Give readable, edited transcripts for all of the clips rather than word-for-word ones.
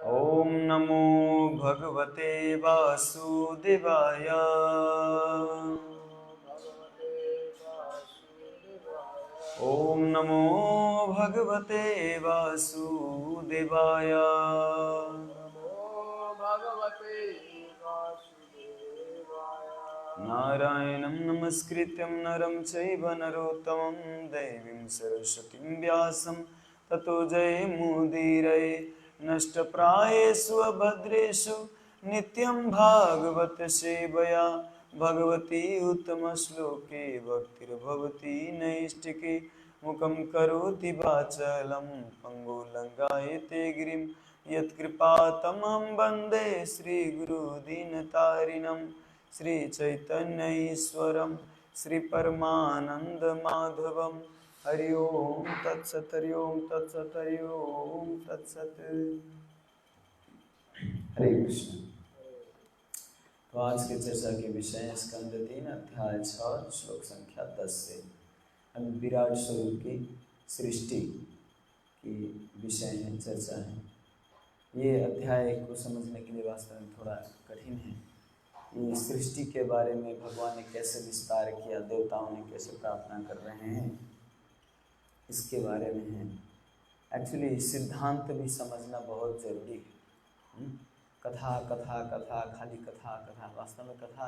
ओम नमो भगवते वासुदेवाय। ओम नमो भगवते वासुदेवाय। नारायणं नमस्कृत्यं नरं चैव नरोत्तमं देवीं सरस्वतीं व्यासं ततो जयमुदीरये। नष्टप्रायेषु अभद्रेषु नित्यं भागवत सेवया भगवती उत्तमश्लोके भक्तिर्भवती नैष्टिके। मुखं करोति वाचालं पङ्गुलङ्घयते गिरिं यत्कृपातमहं वन्दे श्रीगुरुदीनतारिणं। श्री चैतन्य ईश्वरं श्री परमानंद माधवम। हरि ओम तत्सत हरि ओम तत्सत हरि ओम तत्सत। हरे कृष्ण। तो आज की चर्चा के विषय स्कंद 3 अध्याय 6 श्लोक संख्या 10 से हम विराट स्वरूप की सृष्टि की विषय है, चर्चा है। ये अध्याय को समझने के लिए वास्तव में थोड़ा कठिन है। ये सृष्टि के बारे में भगवान ने कैसे विस्तार किया, देवताओं ने कैसे प्रार्थना कर रहे हैं, इसके बारे में है। एक्चुअली सिद्धांत भी समझना बहुत जरूरी है। कथा कथा कथा, खाली कथा कथा, वास्तव में कथा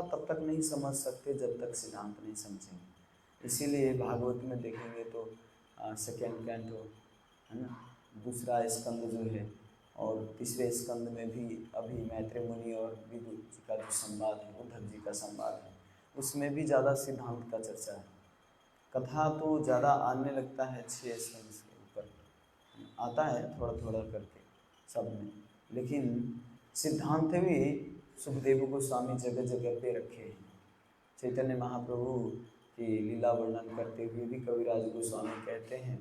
तब तक नहीं समझ सकते जब तक सिद्धांत नहीं समझेंगे। इसीलिए भागवत में देखेंगे तो सेकेंड कैंटो है ना, दूसरा स्कंद जो है, और तीसरे स्कंद में भी अभी मैत्रेय मुनि और विदुर जी का जो संवाद है, उद्धव जी का संवाद है, उसमें भी ज़्यादा सिद्धांत का चर्चा है। कथा तो ज़्यादा आने लगता है 6 स्कंद के ऊपर आता है, थोड़ा थोड़ा करके सब में, लेकिन सिद्धांत भी सुखदेव गोस्वामी जगह जगह पे रखे हैं। चैतन्य महाप्रभु की लीला वर्णन करते हुए भी कविराज गोस्वामी कहते हैं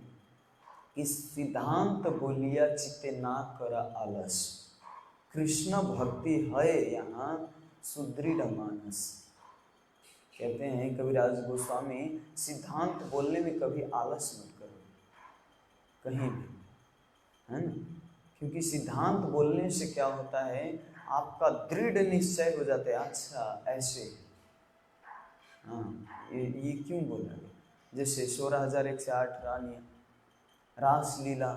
कि सिद्धांत बोलिया चित्ते ना करा आलस, कृष्ण भक्ति है यहाँ सुदृढ़ मानस। कहते हैं कविराज गोस्वामी, सिद्धांत बोलने में कभी आलस मत करो कहीं भी, है ना, क्योंकि सिद्धांत बोलने से क्या होता है, आपका दृढ़ निश्चय हो जाता है। अच्छा ऐसे, हाँ ये क्यों बोला गया। जैसे 16,108 रानियाँ रास लीला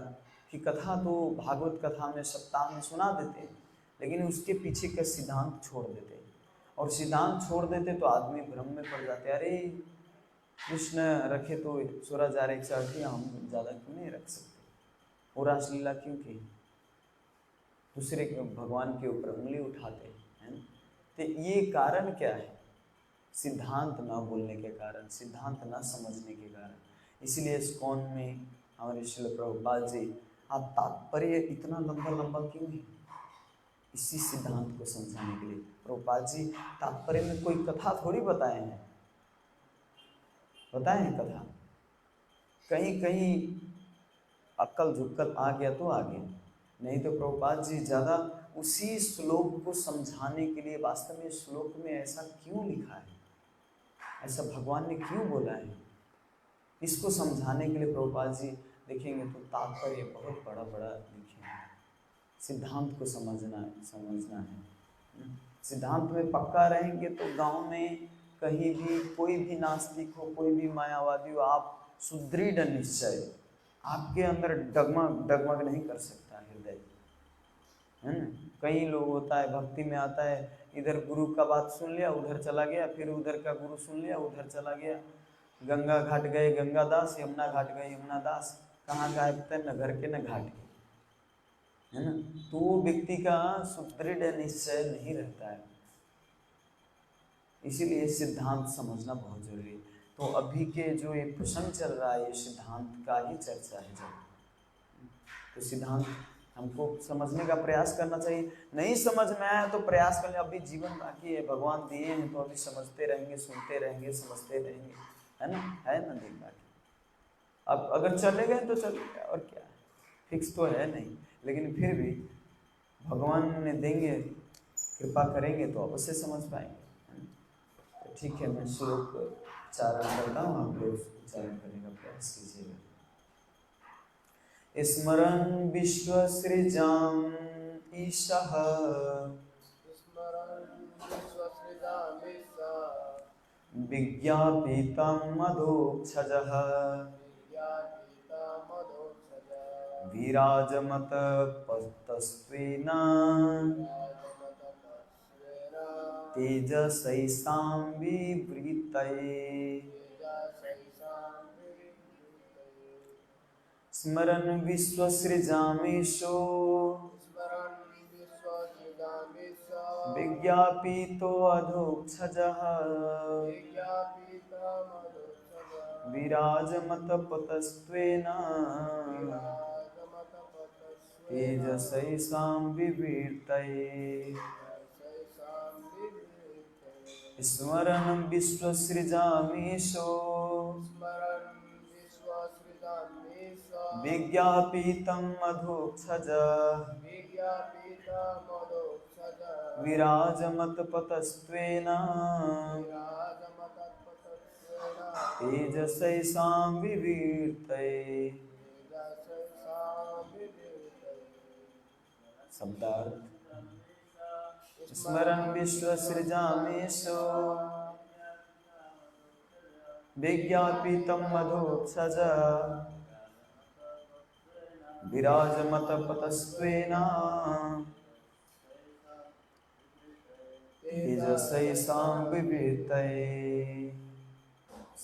की कथा तो भागवत कथा में सप्ताह में सुना देते हैं, लेकिन उसके पीछे का सिद्धांत छोड़ देते हैं। और सिद्धांत छोड़ देते तो आदमी भ्रम में पड़ जाते, अरे कृष्ण रखे तो 16,108 ही, हम ज़्यादा क्यों नहीं रख सकते, वो रासलीला क्यों की, दूसरे भगवान के ऊपर उंगली उठाते हैं। तो ये कारण क्या है, सिद्धांत ना बोलने के कारण, सिद्धांत ना समझने के कारण। इसीलिए इस्कॉन में हमारे श्रील प्रभुपाद जी, आप तात्पर्य इतना लंबा लंबा क्यों है, इसी सिद्धांत को समझाने के लिए। प्रभुपाद जी तात्पर्य में कोई कथा थोड़ी बताए हैं, बताए हैं कथा, कहीं कहीं अक्कल झुक्कल आ गया तो आ गया, नहीं तो प्रभुपाद जी ज़्यादा उसी श्लोक को समझाने के लिए, वास्तव में श्लोक में ऐसा क्यों लिखा है, ऐसा भगवान ने क्यों बोला है, इसको समझाने के लिए प्रभुपाद जी देखेंगे तो तात्पर्य बहुत बड़ा बड़ा लिखे हैं। सिद्धांत को समझना है। सिद्धांत में पक्का रहेंगे तो गांव में कहीं भी कोई भी नास्तिक हो, कोई भी मायावादी हो, आप सुदृढ़ निश्चय, आपके अंदर डगमग नहीं कर सकता हृदय, है ना। कई लोग होता है भक्ति में आता है, इधर गुरु का बात सुन लिया उधर चला गया, फिर उधर का गुरु सुन लिया उधर चला गया, गंगा घाट गए गंगा दास, यमुना घाट गए यमुना दास, कहाँ का है न घर के न घाट के, है ना। तो वो व्यक्ति का सुदृढ़ निश्चय नहीं रहता है। इसीलिए सिद्धांत समझना बहुत जरूरी है। तो अभी के जो ये प्रसंग चल रहा है, ये सिद्धांत का ही चर्चा है। जब तो सिद्धांत हमको समझने का प्रयास करना चाहिए। नहीं समझ में आया तो प्रयास करें, अभी जीवन बाकी है, भगवान दिए हैं तो अभी समझते रहेंगे, सुनते रहेंगे, समझते रहेंगे, है ना, दिन बाकी। अब अगर चले गए तो चले गए, और क्या है, फिक्स तो है नहीं, लेकिन फिर भी भगवान ने देंगे, कृपा करेंगे तो अवश्य समझ पाएंगे। तो ठीक है, मैं श्लोक उच्चारण करता हूँ, आप लोग उच्चारण करने का प्रयास कीजिएगा। स्मरन् विश्वसृजाम् ईशः विज्ञापितं मधोक्षजः विराजमतपतस्त्वेन तेजसैषां विवृतये स्मरन् विश्वसृजामीशो विज्ञापितोऽधोक्षजः विराजमतपतस्त्वेन तेजसैषां विवृतये स्मरन् विश्वसृजामीशो विज्ञापितं मधोक्षजः विराजमतपतस्त्वेन तेजसैषां विवृतये। शब्दार्थ स्मरन् विश्वसृजामीशो विज्ञापितं मधोक्षजः विराजमतपतस्त्वेन तेजसैषां विवृतये।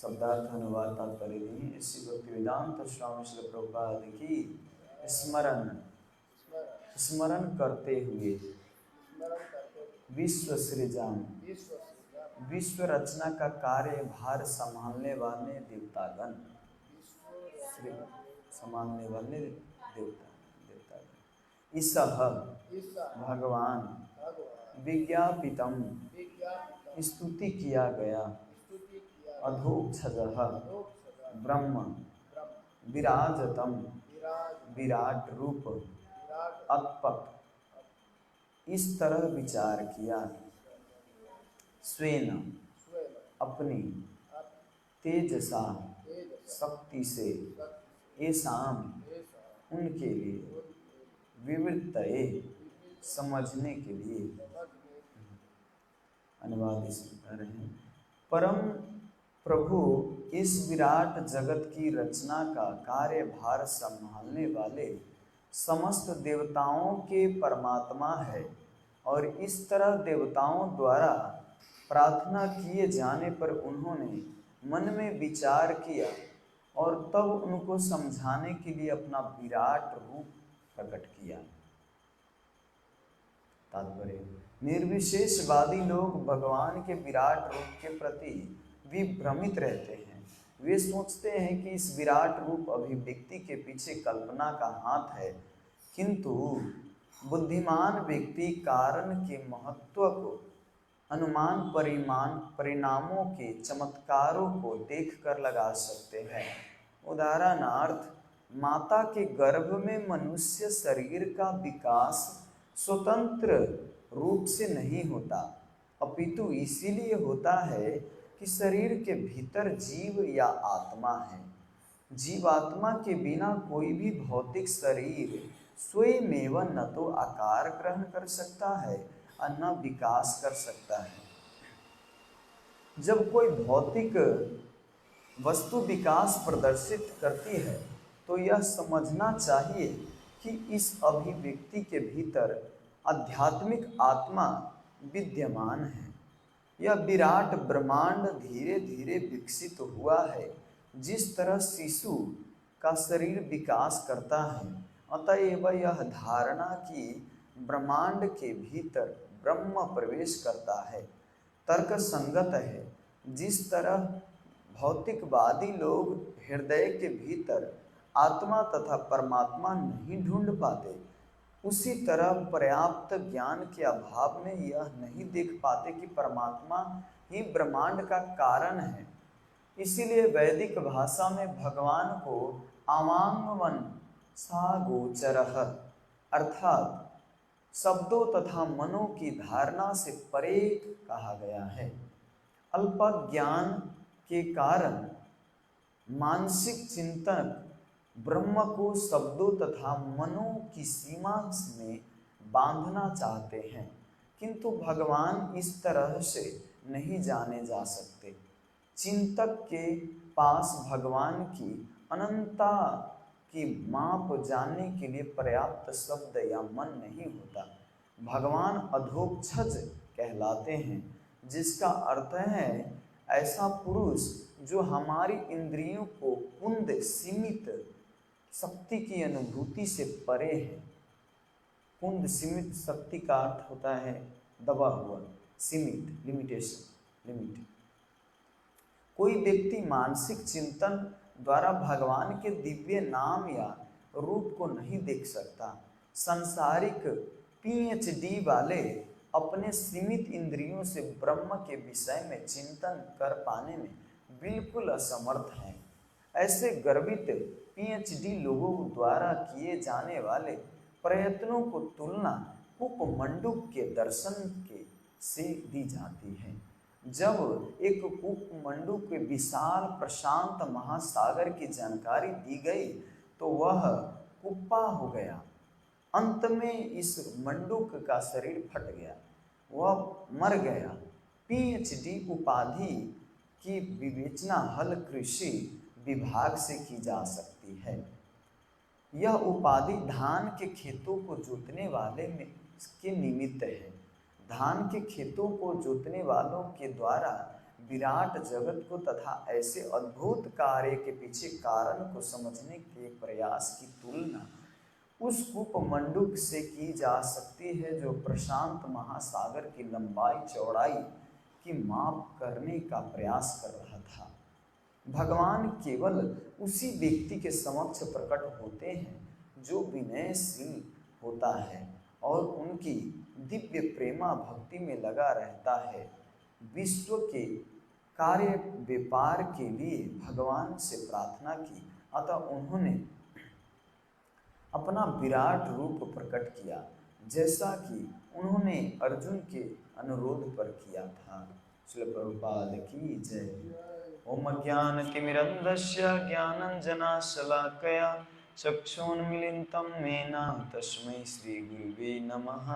शब्दार्थ अनुवाद तात्पर्य नहीं। इसी भक्तिवेदांत स्वामी श्री प्रभुपाद की स्मरण स्मरण करते हुए विश्व सृजन विश्व रचना का कार्यभार संभालने वाले देवतागण संभालने वाले देवतागण ईशः भगवान विज्ञापितम स्तुति किया गया अधोक्षजः ब्रह्म विराजतम विराट रूप अत्पक इस तरह विचार किया स्वेन अपनी तेजसा शक्ति से येषाम उनके लिए विवृतये समझने के लिए। अनुवाद इस प्रकार है। परम प्रभु इस विराट जगत की रचना का कार्यभार संभालने वाले समस्त देवताओं के परमात्मा है और इस तरह देवताओं द्वारा प्रार्थना किए जाने पर उन्होंने मन में विचार किया और तब उनको समझाने के लिए अपना विराट रूप प्रकट किया। तात्पर्य निर्विशेषवादी लोग भगवान के विराट रूप के प्रति विभ्रमित रहते हैं। वे सोचते हैं कि इस विराट रूप अभिव्यक्ति के पीछे कल्पना का हाथ है, किंतु बुद्धिमान व्यक्ति कारण के महत्व को अनुमान परिणामों के चमत्कारों को देखकर लगा सकते हैं। उदाहरणार्थ माता के गर्भ में मनुष्य शरीर का विकास स्वतंत्र रूप से नहीं होता, अपितु इसीलिए होता है कि शरीर के भीतर जीव या आत्मा है। जीवात्मा के बिना कोई भी भौतिक शरीर स्वयमेव न तो आकार ग्रहण कर सकता है और न विकास कर सकता है। जब कोई भौतिक वस्तु विकास प्रदर्शित करती है तो यह समझना चाहिए कि इस अभिव्यक्ति के भीतर आध्यात्मिक आत्मा विद्यमान है। यह विराट ब्रह्मांड धीरे धीरे विकसित हुआ है। जिस तरह शिशु का शरीर विकास करता है, अतएव यह धारणा कि ब्रह्मांड के भीतर ब्रह्म प्रवेश करता है तर्क संगत है। जिस तरह भौतिकवादी लोग हृदय के भीतर आत्मा तथा परमात्मा नहीं ढूंढ पाते, उसी तरह पर्याप्त ज्ञान के अभाव में यह नहीं देख पाते कि परमात्मा ही ब्रह्मांड का कारण है। इसीलिए वैदिक भाषा में भगवान को आवांगवन सागोचरः अर्थात शब्दों तथा मनों की धारणा से परे कहा गया है। अल्प ज्ञान के कारण मानसिक चिंतक ब्रह्म को शब्दों तथा मनों की सीमा में बांधना चाहते हैं, किंतु भगवान इस तरह से नहीं जाने जा सकते। चिंतक के पास भगवान की अनंतता की माप जानने के लिए पर्याप्त शब्द या मन नहीं होता। भगवान अधोक्षज कहलाते हैं, जिसका अर्थ है ऐसा पुरुष जो हमारी इंद्रियों को कुंद सीमित शक्ति की अनुभूति से परे है। कुंद सीमित शक्ति का अर्थ होता है दबा हुआ, सीमित, लिमिटेशन, लिमिट। कोई व्यक्ति मानसिक चिंतन द्वारा भगवान के दिव्य नाम या रूप को नहीं देख सकता। सांसारिक पीएचडी वाले अपने सीमित इंद्रियों से ब्रह्म के विषय में चिंतन कर पाने में बिल्कुल असमर्थ हैं। ऐसे गर्वित पीएचडी लोगों द्वारा किए जाने वाले प्रयत्नों को तुलना कूपमंडूक के दर्शन के से दी जाती है। जब एक कूपमंडूक के विशाल प्रशांत महासागर की जानकारी दी गई तो वह कुप्पा हो गया। अंत में इस मंडूक का शरीर फट गया, वह मर गया। पीएचडी उपाधि की विवेचना हल कृषि विभाग से की जा सकती है। यह उपाधि धान के खेतों को जोतने वाले में के निमित्त है। धान के खेतों को जोतने वालों के द्वारा विराट जगत को तथा ऐसे अद्भुत कार्य के पीछे कारण को समझने के प्रयास की तुलना उस कूपमंडूक से की जा सकती है जो प्रशांत महासागर की लंबाई चौड़ाई की माप करने का प्रयास कर रहा था। भगवान केवल उसी व्यक्ति के समक्ष प्रकट होते हैं जो विनयशील होता है और उनकी दिव्य प्रेमा भक्ति में लगा रहता है। विश्व के कार्य व्यापार के लिए भगवान से प्रार्थना की, अतः उन्होंने अपना विराट रूप प्रकट किया, जैसा कि उन्होंने अर्जुन के अनुरोध पर किया था। श्रील प्रभुपाद की जय। ओम ज्ञानतिमिरन्धस्य ज्ञानाञ्जनशलाकया चक्षुन्मीलितं येन तस्मै श्रीगुरुवे नमः।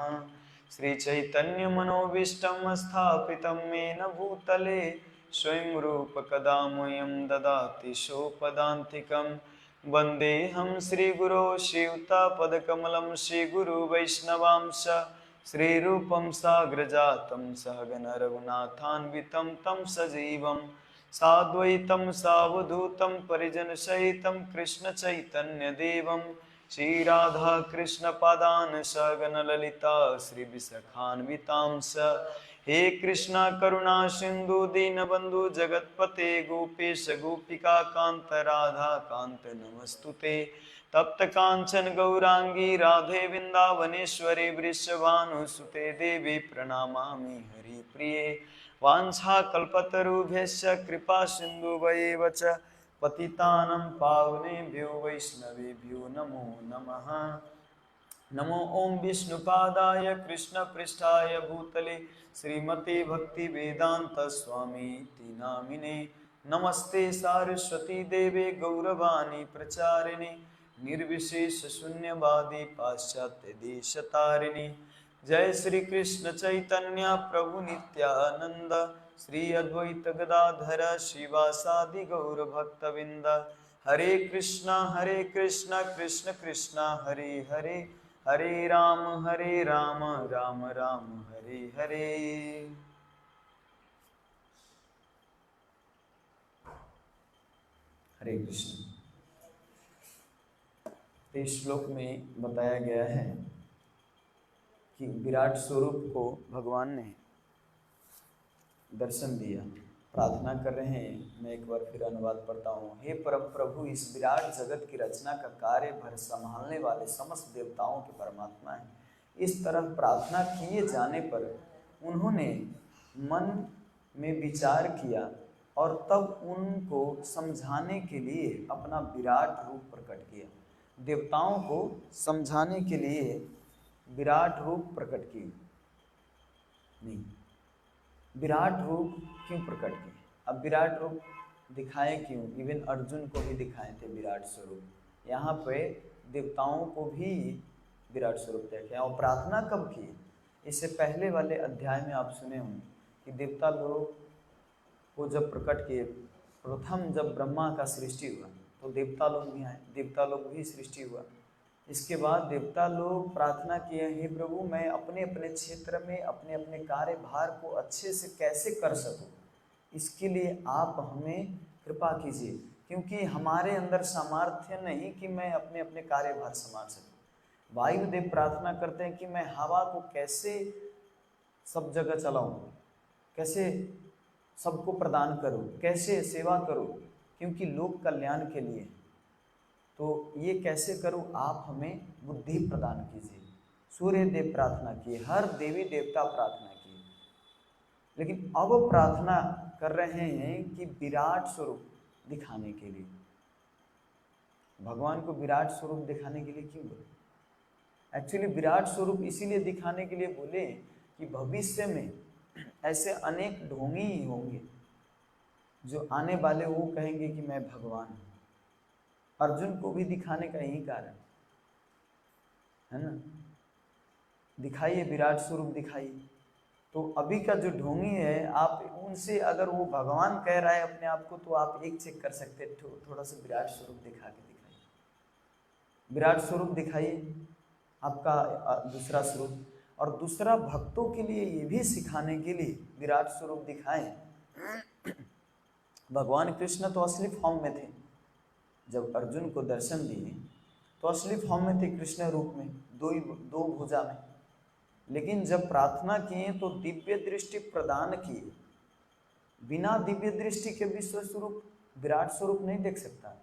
श्रीचैतन्यमनोभीष्टं स्थापितं येन भूतले स्वयं रूपकदा मह्यं ददाति सोपदान्तिकं। वन्देऽहं श्रीगुरो श्रीयुतापदकमलं श्रीगुरुवैष्णवांश श्रीरूपं साग्रजातं सहगण रघुनाथान्वितं तं सजीवं साद्वैतं सावधूतं परिजनसहितं कृष्णचैतन्यदेवं श्रीराधाकृष्णपादान् सहगण ललिता श्रीविशाखान्वितांश। हे कृष्णा करुणा सिंधु दीनबंधु जगतपते गोपेश गोपिका कांत राधा कांत नमस्तुते। तप्त कांचन गौरांगी राधे वृंदावनेश्वरी वृषभानुसुते देवी प्रणमामि हरिप्रिये। वाञ्छाकल्पतरुभ्यश्च कृपा सिन्धुभ्यैव च पतितानं पावनेभ्यो वैष्णवेभ्यो नमो नमः। नमो ओं विष्णुपादाय कृष्णपृष्ठाय भूतले श्रीमते भक्तिवेदांत स्वामीति नामिने। नमस्ते सारस्वती देवे गौरवाणी प्रचारिणे निर्विशेष शून्यवादी पाश्चात्य देशतारिणे। जय श्री कृष्ण चैतन्य प्रभु नित्यानंद श्री अद्वैत गदाधर शिवासादि गौर भक्तविंद। हरे कृष्णा कृष्ण कृष्ण हरे हरे, हरे राम राम राम हरे हरे। हरे कृष्ण। इस श्लोक में बताया गया है कि विराट स्वरूप को भगवान ने दर्शन दिया। प्रार्थना कर रहे हैं, मैं एक बार फिर अनुवाद पढ़ता हूँ। हे परम प्रभु, इस विराट जगत की रचना का कार्य भर संभालने वाले समस्त देवताओं के परमात्मा हैं। इस तरह प्रार्थना किए जाने पर उन्होंने मन में विचार किया और तब उनको समझाने के लिए अपना विराट रूप प्रकट किया। देवताओं को समझाने के लिए विराट रूप प्रकट किए। नहीं, विराट रूप क्यों प्रकट किए? अब विराट रूप दिखाए क्यों? इवन अर्जुन को भी दिखाए थे विराट स्वरूप। यहाँ पे देवताओं को भी विराट स्वरूप देखे। और प्रार्थना कब की? इससे पहले वाले अध्याय में आप सुने होंगे कि देवता लोग को जब प्रकट किए, प्रथम जब ब्रह्मा का सृष्टि हुआ तो देवता लोग भी आए, देवता लोग भी सृष्टि हुआ। इसके बाद देवता लोग प्रार्थना किए, हे प्रभु मैं अपने अपने क्षेत्र में अपने अपने कार्यभार को अच्छे से कैसे कर सकूं, इसके लिए आप हमें कृपा कीजिए, क्योंकि हमारे अंदर सामर्थ्य नहीं कि मैं अपने अपने कार्यभार संभाल सकूं। वायुदेव प्रार्थना करते हैं कि मैं हवा को कैसे सब जगह चलाऊं, कैसे सबको प्रदान करूं, कैसे सेवा करूं, क्योंकि लोक कल्याण के लिए। तो ये कैसे करूं, आप हमें बुद्धि प्रदान कीजिए। सूर्य देव प्रार्थना किए, हर देवी देवता प्रार्थना किए, लेकिन अब प्रार्थना कर रहे हैं कि विराट स्वरूप दिखाने के लिए। भगवान को विराट स्वरूप दिखाने के लिए क्यों बोले? एक्चुअली विराट स्वरूप इसीलिए दिखाने के लिए बोले कि भविष्य में ऐसे अनेक ढोंगी होंगे जो आने वाले वो कहेंगे कि मैं भगवान हूँ। अर्जुन को भी दिखाने का यही कारण है ना, दिखाइए विराट स्वरूप दिखाइए। तो अभी का जो ढोंगी है, आप उनसे अगर वो भगवान कह रहा है अपने आप को, तो आप एक चेक कर सकते हैं, थोड़ा सा विराट स्वरूप दिखा के दिखाइए, विराट स्वरूप दिखाइए आपका दूसरा स्वरूप। और दूसरा, भक्तों के लिए ये भी सिखाने के लिए विराट स्वरूप दिखाएं। भगवान कृष्ण तो असली फॉर्म में थे, जब अर्जुन को दर्शन दिए तो असली फॉर्म में थे, कृष्ण रूप में, दो भुजा में। लेकिन जब प्रार्थना किए तो दिव्य दृष्टि प्रदान किए। बिना दिव्य दृष्टि के विश्व स्वरूप विराट स्वरूप नहीं देख सकता।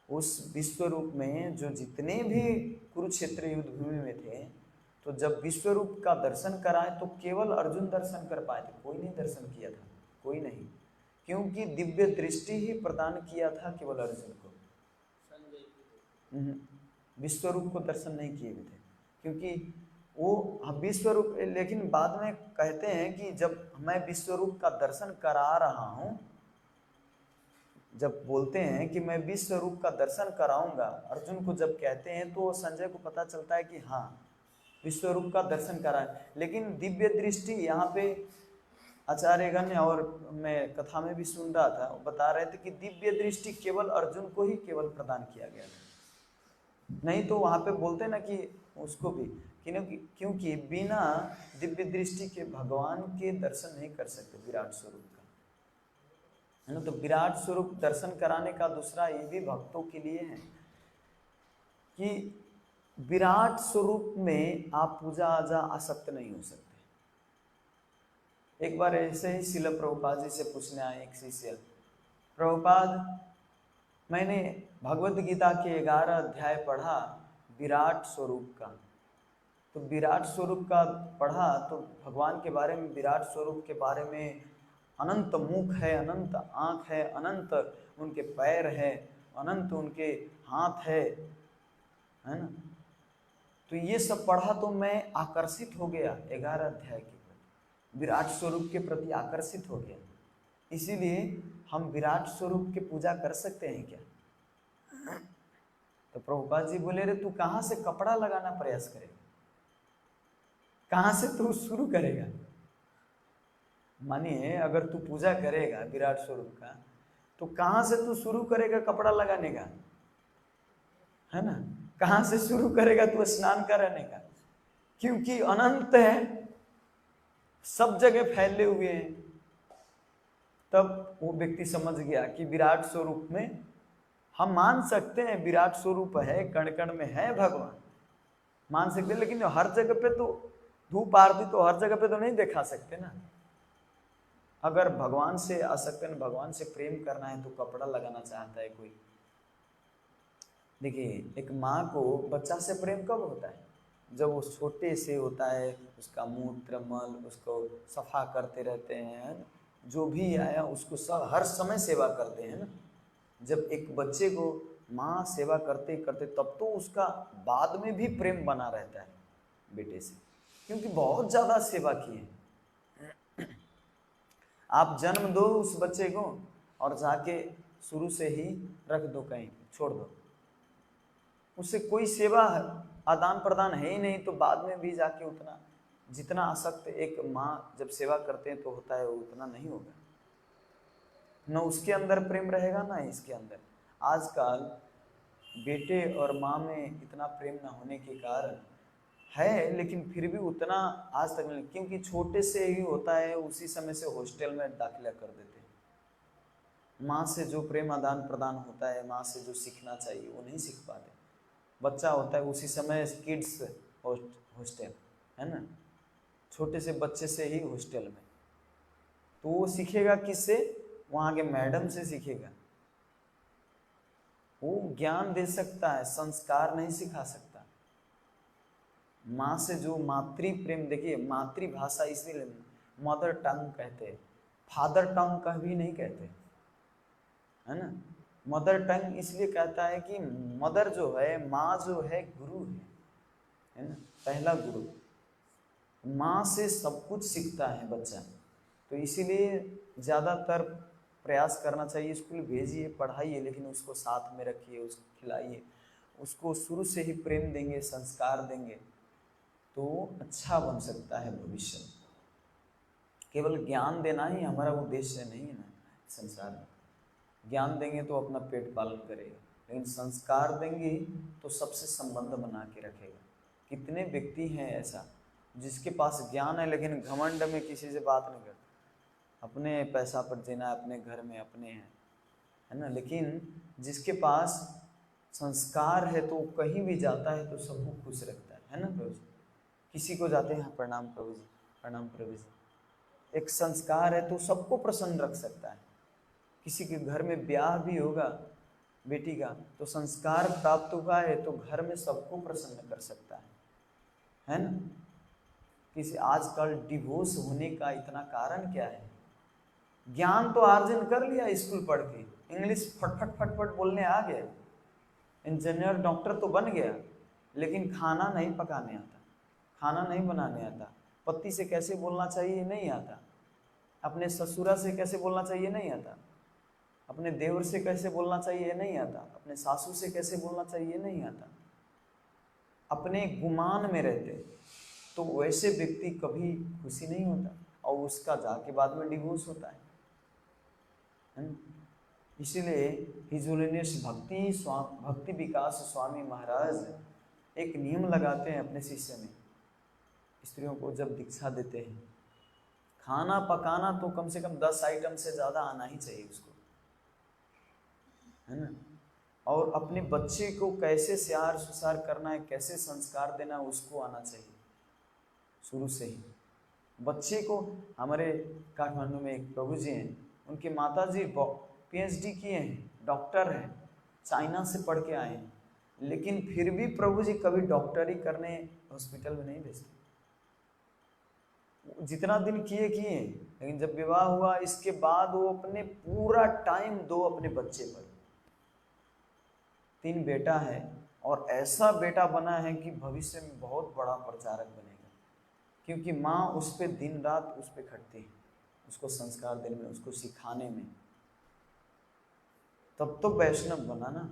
उस विश्व रूप में जो जितने भी कुरुक्षेत्र युद्ध भूमि में थे, तो जब विश्व रूप का दर्शन कराए तो केवल अर्जुन दर्शन कर पाए थे, कोई नहीं दर्शन किया था, कोई नहीं, क्योंकि दिव्य दृष्टि ही प्रदान किया था केवल अर्जुन को। विश्व रूप को दर्शन नहीं किए थे, क्योंकि वो विश्व रूप, लेकिन बाद में कहते हैं कि जब मैं विश्व रूप का दर्शन करा रहा हूँ, जब बोलते हैं कि मैं विश्व रूप का दर्शन कराऊंगा, अर्जुन को जब कहते हैं तो संजय को पता चलता है कि हाँ विश्व रूप का दर्शन कराए। लेकिन दिव्य दृष्टि यहाँ पे आचार्यगण, और मैं कथा में भी सुन रहा था, बता रहे थे कि दिव्य दृष्टि केवल अर्जुन को ही केवल प्रदान किया गया था। नहीं तो वहाँ पे बोलते ना कि उसको भी, क्योंकि बिना दिव्य दृष्टि के भगवान के दर्शन नहीं कर सकते विराट स्वरूप का, है ना। तो विराट स्वरूप दर्शन कराने का दूसरा ये भी भक्तों के लिए है कि विराट स्वरूप में आप पूजा आजा आसक्त नहीं हो सकते। एक बार ऐसे ही शिल प्रभुपाद जी से पूछने आए एक शिष्य, प्रभुपाद मैंने भगवत गीता के 11 अध्याय पढ़ा विराट स्वरूप का, तो विराट स्वरूप का पढ़ा तो भगवान के बारे में, विराट स्वरूप के बारे में, अनंत मुख है, अनंत आँख है, अनंत उनके पैर है, अनंत उनके हाथ है ना। तो ये सब पढ़ा तो मैं आकर्षित हो गया 11 अध्याय के प्रति, विराट स्वरूप के प्रति आकर्षित हो गया। इसीलिए हम विराट स्वरूप की पूजा कर सकते हैं क्या? तो प्रभुपाद जी बोले, रे तू कहाँ से कपड़ा लगाना प्रयास करेगा, कहाँ से तू शुरू करेगा? मानिए अगर तू पूजा करेगा विराट स्वरूप का, तो कहाँ से तू शुरू करेगा कपड़ा लगाने का, है ना? कहाँ से शुरू करेगा तू स्नान कराने का? क्योंकि अनंत है, सब जगह फैले हुए हैं। तब वो व्यक्ति समझ गया कि विराट स्वरूप में हम मान सकते हैं, विराट स्वरूप है, कण कण में है भगवान, मान सकते हैं, लेकिन हर जगह पे तो धूप आरती तो हर जगह पे तो नहीं दिखा सकते ना। अगर भगवान से आसक्त, भगवान से प्रेम करना है तो कपड़ा लगाना चाहता है कोई। देखिए एक माँ को बच्चा से प्रेम कब होता है? जब वो छोटे से होता है, उसका मूत्र मल उसको सफा करते रहते हैं, जो भी आया उसको सब हर समय सेवा करते हैं ना। जब एक बच्चे को माँ सेवा करते करते, तब तो उसका बाद में भी प्रेम बना रहता है बेटे से, क्योंकि बहुत ज़्यादा सेवा की है। आप जन्म दो उस बच्चे को और जाके शुरू से ही रख दो, कहीं छोड़ दो, उससे कोई सेवा आदान प्रदान है ही नहीं, तो बाद में भी जाके उतना जितना आसक्त एक माँ जब सेवा करते हैं तो होता है, उतना नहीं होगा। न उसके अंदर प्रेम रहेगा ना इसके अंदर। आजकल बेटे और माँ में इतना प्रेम न होने के कारण है, लेकिन फिर भी उतना आज तक नहीं, क्योंकि छोटे से ही होता है, उसी समय से हॉस्टल में दाखिला कर देते हैं। माँ से जो प्रेम आदान प्रदान होता है, माँ से जो सीखना चाहिए वो नहीं सीख पाते। बच्चा होता है उसी समय किड्स हॉस्टल है ना, छोटे से बच्चे से ही हॉस्टल में, तो वो सीखेगा किससे? वहाँ के मैडम से सीखेगा। वो ज्ञान दे सकता है, संस्कार नहीं सिखा सकता। माँ से जो मातृ प्रेम, देखिए मातृभाषा इसलिए मदर टंग कहते हैं, फादर टंग का भी नहीं कहते, है ना। मदर टंग इसलिए कहता है कि मदर जो है, माँ जो है गुरु है ना, पहला गुरु। माँ से सब कुछ सीखता है बच्चा, तो इसीलिए ज़्यादातर प्रयास करना चाहिए, स्कूल भेजिए, पढ़ाइए, लेकिन उसको साथ में रखिए, उसको खिलाइए, उसको शुरू से ही प्रेम देंगे, संस्कार देंगे, तो अच्छा बन सकता है भविष्य में। केवल ज्ञान देना ही हमारा उद्देश्य नहीं है ना संसार में। ज्ञान देंगे तो अपना पेट पालन करेगा, लेकिन संस्कार देंगे तो सबसे संबंध बना के रखेगा। कितने व्यक्ति हैं ऐसा जिसके पास ज्ञान है लेकिन घमंड में किसी से बात नहीं करता, अपने पैसा पर जीना, अपने घर में अपने हैं, है ना। लेकिन जिसके पास संस्कार है तो कहीं भी जाता है तो सबको खुश रखता है ना प्रभु जी। किसी को जाते हैं प्रणाम प्रभु जी, प्रणाम प्रभु जी। एक संस्कार है तो सबको प्रसन्न रख सकता है। किसी के घर में ब्याह भी होगा बेटी का, तो संस्कार प्राप्त हुआ है तो घर में सबको प्रसन्न कर सकता है ना। किसी आजकल डिवोर्स होने का इतना कारण क्या है? ज्ञान तो अर्जन कर लिया, स्कूल पढ़ के इंग्लिश फटफट फटफट बोलने आ गया, इंजीनियर डॉक्टर तो बन गया, लेकिन खाना नहीं पकाने आता, खाना नहीं बनाने आता, पति से कैसे बोलना चाहिए नहीं आता, अपने ससुरा से कैसे बोलना चाहिए नहीं आता, अपने देवर से कैसे बोलना चाहिए नहीं आता, अपने सासू से कैसे बोलना चाहिए नहीं आता, अपने गुमान में रहते, तो वैसे व्यक्ति कभी खुशी नहीं होता और उसका जाके बाद में डिवोर्स होता है ना। इसीलिए हिज होलीनेस भक्ति विकास स्वामी महाराज एक नियम लगाते हैं अपने शिष्य में। स्त्रियों को जब दीक्षा देते हैं, खाना पकाना तो कम से कम 10 आइटम से ज़्यादा आना ही चाहिए उसको, है ना। और अपने बच्चे को कैसे स्याहार सुसार करना है, कैसे संस्कार देना है, उसको आना चाहिए शुरू से ही। बच्चे को, हमारे काठमांडू में एक प्रभु जी हैं, उनके माता जी PhD किए हैं, डॉक्टर हैं, चाइना से पढ़ के आए हैं, लेकिन फिर भी प्रभु जी कभी डॉक्टरी करने हॉस्पिटल में नहीं भेजते। जितना दिन किए, लेकिन जब विवाह हुआ इसके बाद वो अपने पूरा टाइम दो अपने बच्चे पर। 3 बेटा है और ऐसा बेटा बना है कि भविष्य में बहुत बड़ा प्रचारक बनेगा, क्योंकि माँ उस पर दिन रात उस पर खटती है, उसको संस्कार देने में, उसको सिखाने में। तब तो वैष्णव बना ना,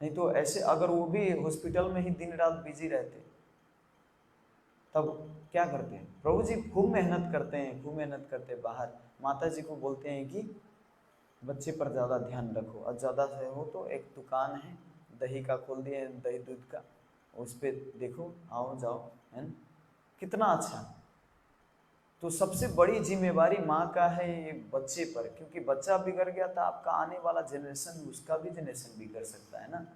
नहीं तो ऐसे अगर वो भी हॉस्पिटल में ही दिन रात बिजी रहते तब क्या करते हैं? प्रभु जी खूब मेहनत करते हैं, खूब मेहनत करते हैं बाहर। माता जी को बोलते हैं कि बच्चे पर ज़्यादा ध्यान रखो, और ज़्यादा से हो तो एक दुकान है दही का खोल दिए, दही दूध का, उस पर देखो, आओ जाओ, है ना। कितना अच्छा। तो सबसे बड़ी जिम्मेवारी माँ का है ये बच्चे पर, क्योंकि बच्चा बिगड़ गया तो आपका आने वाला जनरेशन, उसका भी जनरेशन बिगड़ सकता है ना।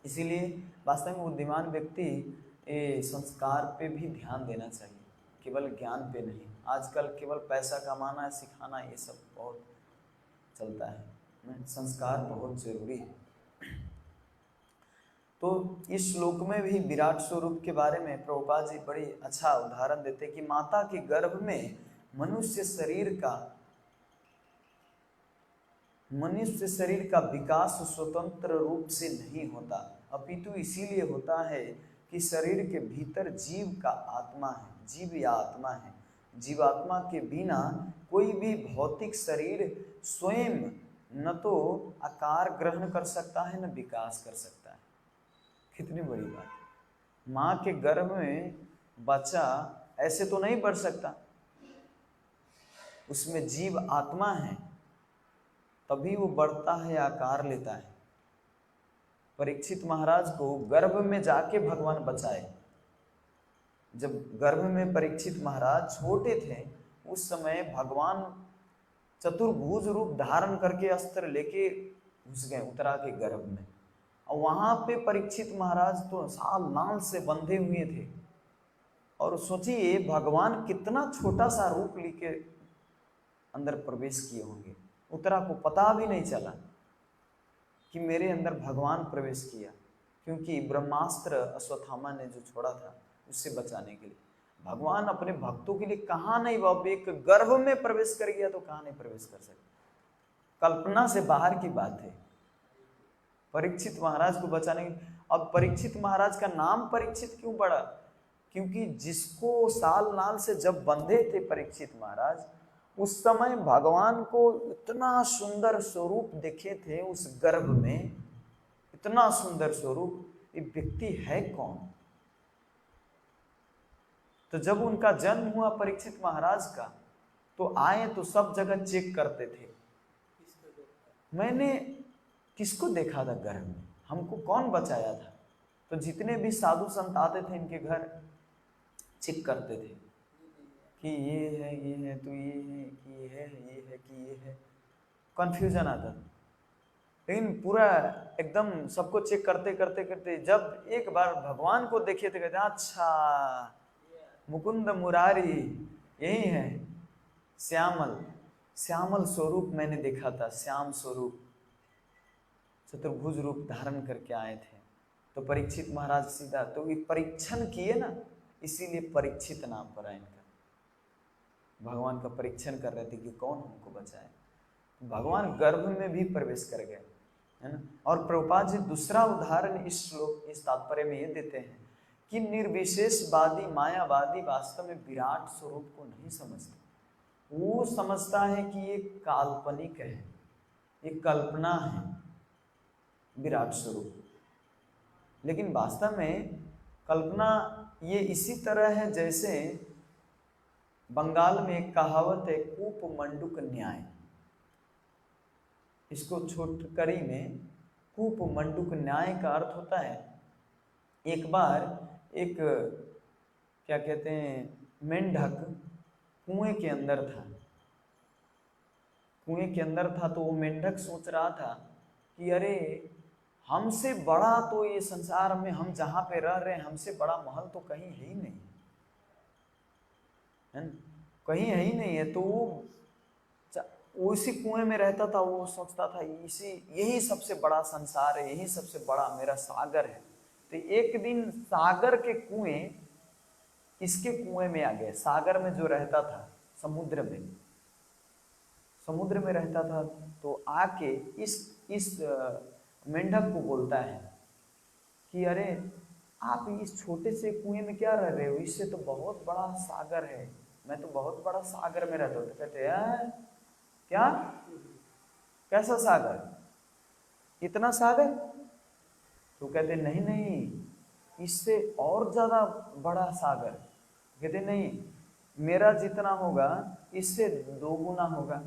इसीलिए वास्तव में बुद्धिमान व्यक्ति ये संस्कार पे भी ध्यान देना चाहिए, केवल ज्ञान पे नहीं। आजकल केवल पैसा कमाना, सिखाना, ये सब बहुत चलता है, संस्कार बहुत जरूरी है। तो इस श्लोक में भी विराट स्वरूप के बारे में प्रभुपाद जी बड़ी अच्छा उदाहरण देते हैं कि माता के गर्भ में मनुष्य शरीर का विकास स्वतंत्र रूप से नहीं होता, अपितु इसीलिए होता है कि शरीर के भीतर जीव का आत्मा है, जीव या आत्मा है। जीवात्मा के बिना कोई भी भौतिक शरीर स्वयं न तो आकार ग्रहण कर सकता है, न विकास कर सकता है। कितनी बड़ी बात है। माँ के गर्भ में बच्चा ऐसे तो नहीं बढ़ सकता, उसमें जीव आत्मा है, तभी वो बढ़ता है, आकार लेता है। परीक्षित महाराज को गर्भ में जाके भगवान बचाए। जब गर्भ में परीक्षित महाराज छोटे थे, उस समय भगवान चतुर्भुज रूप धारण करके अस्त्र लेके घुस गए उत्तरा के गर्भ में, और वहां पे परीक्षित महाराज तो साल नाल से बंधे हुए थे। और सोचिए भगवान कितना छोटा सा रूप लेके अंदर प्रवेश किए होंगे, उत्तरा को पता भी नहीं चला कि मेरे अंदर भगवान प्रवेश किया, क्योंकि ब्रह्मास्त्र अश्वत्थामा ने जो छोड़ा था उससे बचाने के लिए। भगवान अपने भक्तों के लिए कहाँ नहीं, बाप एक गर्भ में प्रवेश कर गया तो कहाँ नहीं प्रवेश कर सकते, कल्पना से बाहर की बात है। परीक्षित महाराज को बचाने के, अब परीक्षित महाराज का नाम परीक्षित क्यों पड़ा? क्योंकि जिसको साल नाल से जब बंधे थे परीक्षित महाराज, उस समय भगवान को इतना सुंदर स्वरूप देखे थे उस गर्भ में, इतना सुंदर स्वरूप, ये व्यक्ति है कौन? तो जब उनका जन्म हुआ परीक्षित महाराज का, तो आए तो सब जगह चेक करते थे, मैंने किसको देखा था गर्भ में, हमको कौन बचाया था? तो जितने भी साधु संत आते थे इनके घर, चेक करते थे कि ये है तो ये है कि ये है कि ये है, कंफ्यूजन आता था। लेकिन पूरा एकदम सबको चेक करते करते करते जब एक बार भगवान को देखे थे, कहते अच्छा मुकुंद मुरारी यही है, श्यामल श्यामल स्वरूप मैंने देखा था, श्याम स्वरूप चतुर्भुज रूप धारण करके आए थे। तो परीक्षित महाराज सीधा तो ये परीक्षण किए ना, इसीलिए परीक्षित नाम पड़ा इनका। भगवान का परीक्षण कर रहे थे कि कौन हमको बचाए। भगवान गर्भ में भी प्रवेश कर गए, है ना। और प्रभुपाद जी दूसरा उदाहरण इस श्लोक इस तात्पर्य में ये देते हैं कि निर्विशेषवादी मायावादी वास्तव में विराट स्वरूप को नहीं समझते। वो समझता है कि ये काल्पनिक है, ये कल्पना है विराट स्वरूप, लेकिन वास्तव में कल्पना ये इसी तरह है जैसे बंगाल में एक कहावत है, कूप मंडूक न्याय। इसको छोटकरी में कूप मंडूक न्याय का अर्थ होता है, एक बार एक क्या कहते हैं मेंढक कुएं के अंदर था। कुएं के अंदर था तो वो मेंढक सोच रहा था कि अरे हमसे बड़ा तो ये संसार में हम जहाँ पे रह रहे हैं, हमसे बड़ा महल तो कहीं है ही नहीं, है ना, कहीं है ही नहीं है। तो वो उसी कुएं में रहता था, वो सोचता था इसी यही सबसे बड़ा संसार है, यही सबसे बड़ा मेरा सागर है। तो एक दिन सागर के कुएं इसके कुएं में आ गए। सागर में जो रहता था, समुद्र में रहता था, तो आके इस मेंढक को बोलता है कि अरे आप इस छोटे से कुएं में क्या रह रहे हो, इससे तो बहुत बड़ा सागर है, मैं तो बहुत बड़ा सागर में रहता हूँ। तो कहते हैं क्या, कैसा सागर, इतना सागर? तो कहते नहीं इससे और ज्यादा बड़ा सागर। कहते नहीं, मेरा जितना होगा इससे 2 गुना होगा।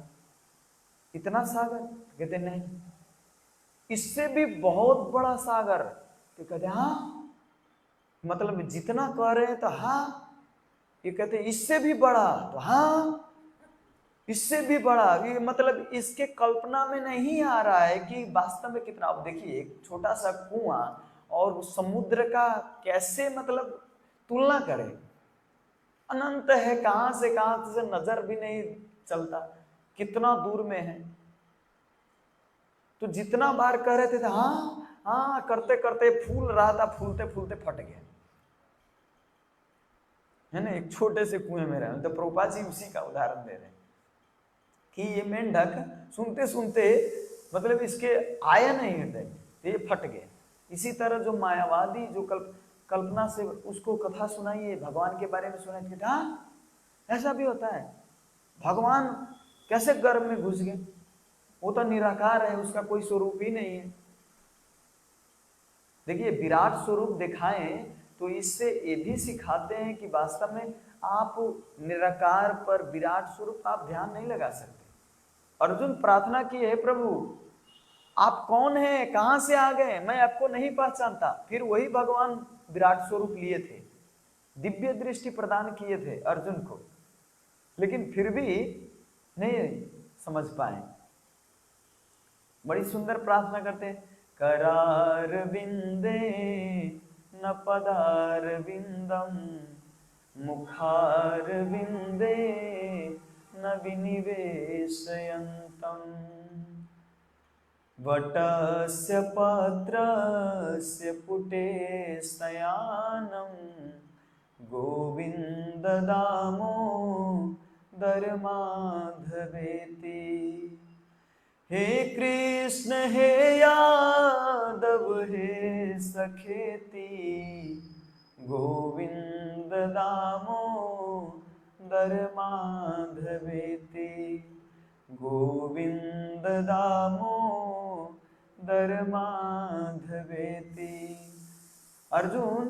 इतना सागर? कहते नहीं, इससे भी बहुत बड़ा सागर। तो कहते हाँ, मतलब जितना कह रहे हैं तो हाँ। ये कहते इससे भी बड़ा, तो हाँ इससे भी बड़ा। ये मतलब इसके कल्पना में नहीं आ रहा है कि वास्तव में कितना। अब देखिए एक छोटा सा कुआं और समुद्र का कैसे मतलब तुलना करें, अनंत है, कहां से नजर भी नहीं चलता, कितना दूर में है। तो जितना बार कह रहे थे तो हाँ करते करते फूल रहा था, फूलते फूलते फट गया, है ना, एक छोटे से कुएं में रहे। तो प्रभुपाद जी उसी का उदाहरण दे रहे हैं कि ये मेंढक सुनते सुनते मतलब इसके आया नहीं हृदय, तो ये फट गए। इसी तरह जो मायावादी जो कल्पना से उसको कथा सुनाइए, भगवान के बारे में सुनाइए, हाँ ऐसा भी होता है, भगवान कैसे गर्भ में घुस गए, वो तो निराकार है, उसका कोई स्वरूप ही नहीं है। देखिए विराट स्वरूप दिखाएं तो इससे ये भी सिखाते हैं कि वास्तव में आप निराकार पर विराट स्वरूप आप ध्यान नहीं लगा सकते। अर्जुन प्रार्थना की है, प्रभु आप कौन हैं, कहां से आ गए, मैं आपको नहीं पहचानता। फिर वही भगवान विराट स्वरूप लिए थे, दिव्य दृष्टि प्रदान किए थे अर्जुन को, लेकिन फिर भी नहीं समझ पाए। बड़ी सुंदर प्रार्थना करते हैं, करार बिंदे न पदार बिंदम मुखार बिंदे न विनिवेशयन्तम वटस्य पत्रस्य पुटे शयानं गोविंद दामोदर माधवेति। हे कृष्ण हे यादव हे सखेति गोविंद दामोदर माधवेति गोविंद दामोदर माधवेति। अर्जुन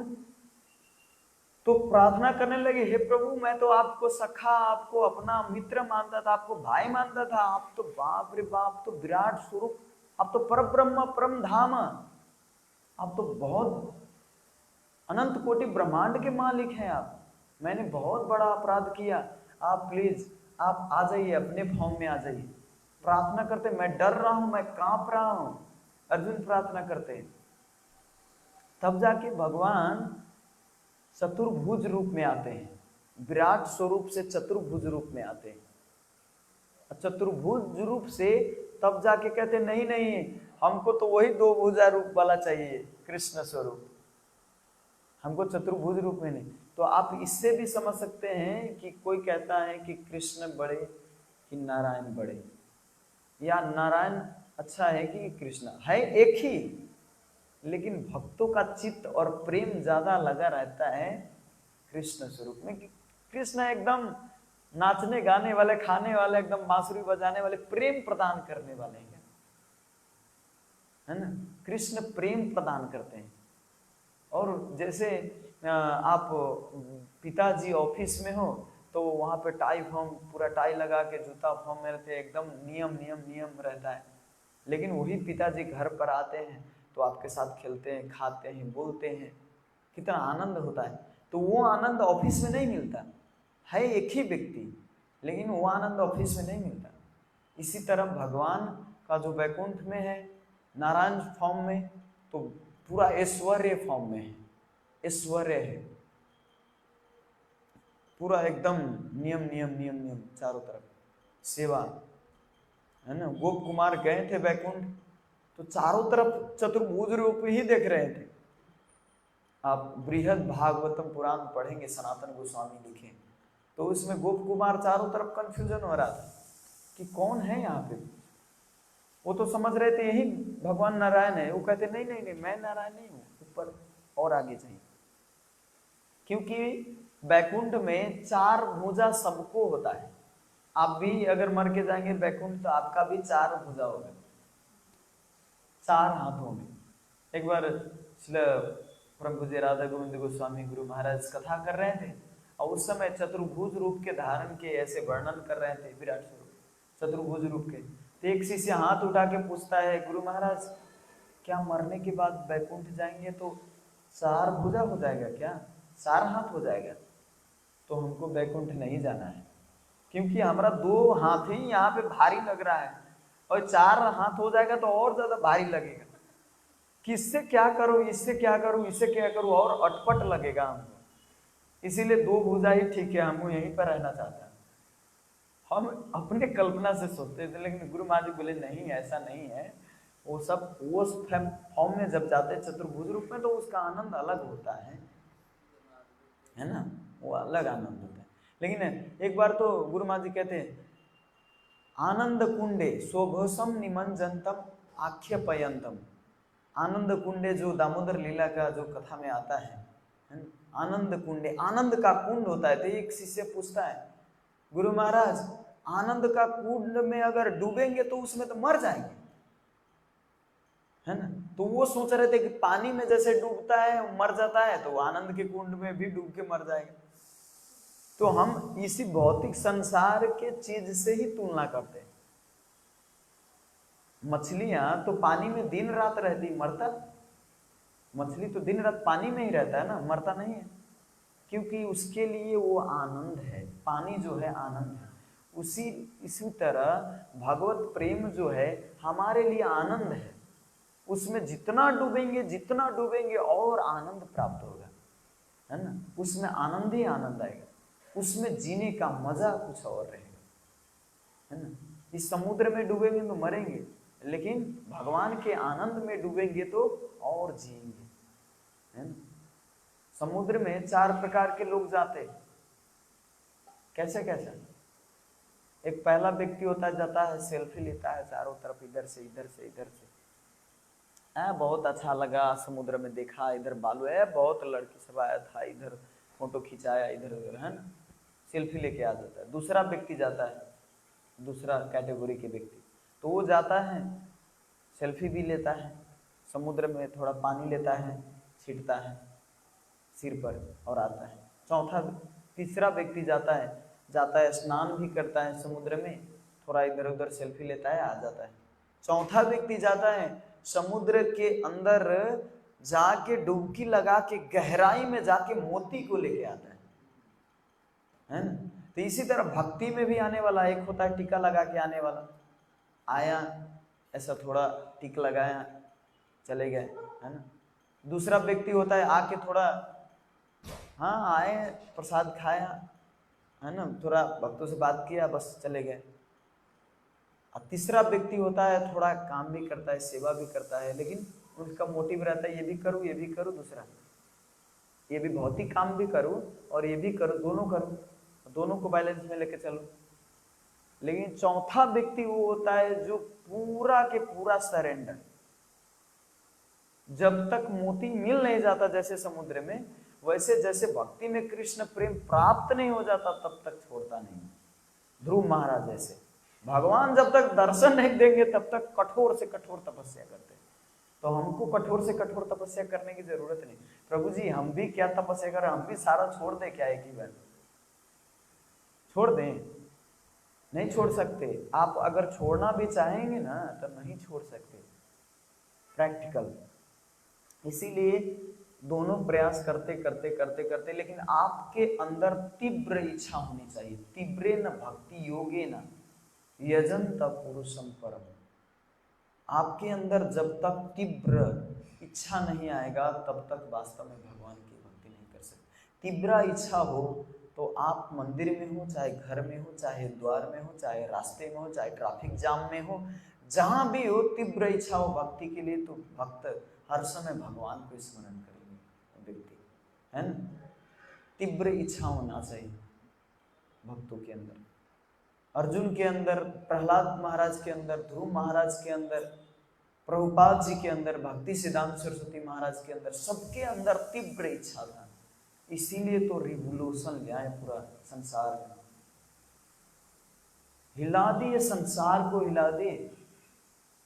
तो प्रार्थना करने लगे, हे प्रभु मैं तो आपको सखा, आपको अपना मित्र मानता था, आपको भाई मानता था, आप तो बाप रे बाप तो विराट स्वरूप, आप तो परम ब्रह्म परम धाम, आप तो बहुत अनंत कोटि ब्रह्मांड के मालिक हैं आप। मैंने बहुत बड़ा अपराध किया, आप प्लीज आप आ जाइए, अपने फॉर्म में आ जाइए। प्रार्थना करते, मैं डर रहा हूं, मैं कांप रहा हूं, अर्जुन प्रार्थना करते। तब जाके भगवान चतुर्भुज रूप में आते हैं, विराट स्वरूप से चतुर्भुज रूप में आते हैं। चतुर्भुज रूप से तब जाके कहते नहीं नहीं, हमको तो वही दो भुजा रूप वाला चाहिए, कृष्ण स्वरूप, हमको चतुर्भुज रूप में नहीं। तो आप इससे भी समझ सकते हैं कि कोई कहता है कि कृष्ण बड़े कि नारायण बड़े, या नारायण अच्छा है कि कृष्ण है, एक ही, लेकिन भक्तों का चित्त और प्रेम ज्यादा लगा रहता है कृष्ण स्वरूप में। कृष्ण एकदम नाचने गाने वाले, खाने वाले, एकदम बांसुरी बजाने वाले, प्रेम प्रदान करने वाले हैं, है ना। कृष्ण प्रेम प्रदान करते हैं। और जैसे आप पिताजी ऑफिस में हो तो वहां पे टाई फॉर्म, पूरा टाई लगा के जूता फॉर्म में रहते हैं, एकदम नियम नियम नियम रहता है। लेकिन वही पिताजी घर पर आते हैं तो आपके साथ खेलते हैं, खाते हैं, बोलते हैं, कितना आनंद होता है। तो वो आनंद ऑफिस में नहीं मिलता है, एक ही व्यक्ति, लेकिन वो आनंद ऑफिस में नहीं मिलता। इसी तरह भगवान का जो वैकुंठ में है, नारायण फॉर्म में, तो पूरा ऐश्वर्य फॉर्म में है, ऐश्वर्य है पूरा, एकदम नियम नियम नियम नियम, चारों तरफ सेवा, है ना। गोप कुमार गए थे वैकुंठ तो चारों तरफ चतुर्भुज रूप ही देख रहे थे। आप बृहद भागवतम पुराण पढ़ेंगे, सनातन गोस्वामी लिखे, तो उसमें गोप कुमार चारों तरफ कंफ्यूजन हो रहा था कि कौन है यहाँ पे। वो तो समझ रहे थे यही भगवान नारायण है, वो कहते नहीं नहीं नहीं, मैं नारायण नहीं हूँ, ऊपर और आगे जाइए। क्योंकि बैकुंठ में चार भुजा सबको होता है। आप भी अगर मर के जाएंगे बैकुंठ तो आपका भी चार भुजा होगा, चार हाथ होंगे। एक बार श्री परम पूज्य राधा गोविंद गोस्वामी गुरु महाराज कथा कर रहे थे और उस समय चतुर्भुज रूप के धारण के ऐसे वर्णन कर रहे थे, विराट स्वरूप चतुर्भुज रूप के। तो एक शिष्य हाथ उठा के पूछता है, गुरु महाराज क्या मरने के बाद बैकुंठ जाएंगे तो चार भुजा हो जाएगा क्या, चार हाथ हो जाएगा? तो हमको बैकुंठ नहीं जाना है, क्योंकि हमारा दो हाथ ही यहाँ पे भारी लग रहा है, और चार हाथ हो जाएगा तो और ज्यादा भारी लगेगा। किससे क्या करूं, इससे क्या करूं, इससे क्या करूं, और अटपट लगेगा हमको। इसीलिए दो भुजा ही ठीक है, हमको यहीं पर रहना चाहता है। हम अपने कल्पना से सोचते थे, लेकिन गुरु महाराज बोले नहीं, ऐसा नहीं है। वो सब वो फॉर्म में जब जाते हैं चतुर्भुज रूप में तो उसका आनंद अलग होता है ना, वो अलग आनंद होता है। लेकिन एक बार तो गुरु महाराज जी कहते हैं, आनंद कुंडे स्वघोषम निमंजनतम आख्यपयंतम। आनंद कुंडे जो दामोदर लीला का जो कथा में आता है, आनंद कुंडे, आनंद का कुंड होता है। तो एक शिष्य पूछता है, गुरु महाराज आनंद का कुंड में अगर डूबेंगे तो उसमें तो मर जाएंगे, है ना। तो वो सोच रहे थे कि पानी में जैसे डूबता है मर जाता है, तो वो आनंद के कुंड में भी डूब के मर जाएगा। तो हम इसी भौतिक संसार के चीज से ही तुलना करते हैं। मछलियां तो पानी में दिन रात रहती, मरता, मछली तो दिन रात पानी में ही रहता है ना, मरता नहीं है, क्योंकि उसके लिए वो आनंद है। पानी जो है आनंद है। इसी तरह भगवत प्रेम जो है हमारे लिए आनंद है। उसमें जितना डूबेंगे और आनंद प्राप्त होगा, है ना। उसमें आनंद ही आनंद आएगा, उसमें जीने का मजा कुछ और रहेगा, है ना। इस समुद्र में डूबेंगे तो मरेंगे, लेकिन भगवान के आनंद में डूबेंगे तो और जिएंगे, है ना। समुद्र में 4 प्रकार के लोग जाते हैं। कैसे कैसे? एक पहला व्यक्ति होता है, जाता है, सेल्फी लेता है चारों तरफ, इधर से इधर से इधर से, बहुत अच्छा लगा, समुद्र में देखा, इधर बालू है, बहुत लड़की सब आया था, इधर फोटो खिंचाया, इधर उधर, है ना, सेल्फी लेके आ जाता है। दूसरा व्यक्ति जाता है, दूसरा कैटेगरी के व्यक्ति, तो वो जाता है, सेल्फी भी लेता है, समुद्र में थोड़ा पानी लेता है, छींटता है सिर पर और आता है। तीसरा व्यक्ति जाता है स्नान भी करता है समुद्र में, थोड़ा इधर उधर सेल्फी लेता है, आ जाता है। चौथा व्यक्ति जाता है समुद्र के अंदर जाके डुबकी लगा के गहराई में जाके मोती को लेके आता है ना। तो इसी तरह भक्ति में भी आने वाला एक होता है टीका लगा के आने वाला, आया ऐसा थोड़ा टिक लगाया चले गए, है ना। दूसरा व्यक्ति होता है आके थोड़ा, हाँ आए, प्रसाद खाया, है ना, थोड़ा भक्तों से बात किया, बस चले गए। और तीसरा व्यक्ति होता है थोड़ा काम भी करता है, सेवा भी करता है, लेकिन उनका मोटिव रहता है ये भी करूँ, दूसरा ये भी भौतिक काम भी करूँ और ये भी करूँ, दोनों करूँ, दोनों को बैलेंस में लेके चलो। लेकिन चौथा व्यक्ति वो होता है जो पूरा के पूरा सरेंडर, जब तक मोती मिल नहीं जाता जैसे समुद्र में, वैसे जैसे भक्ति में कृष्ण प्रेम प्राप्त नहीं हो जाता तब तक छोड़ता नहीं। ध्रुव महाराज जैसे, भगवान जब तक दर्शन नहीं देंगे तब तक कठोर से कठोर तपस्या करते हैं। तो हमको कठोर से कठोर तपस्या करने की जरूरत नहीं। प्रभु जी हम भी क्या तपस्या करें, हम भी सारा छोड़ दें क्या एक ही बार? छोड़ दें? नहीं छोड़ सकते। आप अगर छोड़ना भी चाहेंगे ना तो नहीं छोड़ सकते, प्रैक्टिकल। इसीलिए दोनों प्रयास करते करते करते करते, लेकिन आपके अंदर तीव्र इच्छा होनी चाहिए। तीव्रेन भक्ति योगेन यजन्त पुरुषम परम। आपके अंदर जब तक तीव्र इच्छा नहीं आएगा तब तक वास्तव में भगवान की भक्ति नहीं कर सकते। तीव्र इच्छा हो तो आप मंदिर में हो, चाहे घर में हो, चाहे द्वार में हो, चाहे रास्ते में हो, चाहे ट्रैफिक जाम में हो, जहां भी हो, तीव्र इच्छा हो भक्ति के लिए, तो भक्त हर समय भगवान को स्मरण करेंगे व्यक्ति, है ना। तीव्र इच्छा होना चाहिए भक्तों के अंदर, अर्जुन के अंदर, प्रहलाद महाराज के अंदर, ध्रुव महाराज के अंदर, प्रभुपाद जी के अंदर, भक्ति सिद्धांत सरस्वती महाराज के अंदर, सबके अंदर तीव्र इच्छा था। इसीलिए तो रिवोल्यूशन ले आए पूरा संसार में, हिला दिए, संसार को हिला दिए।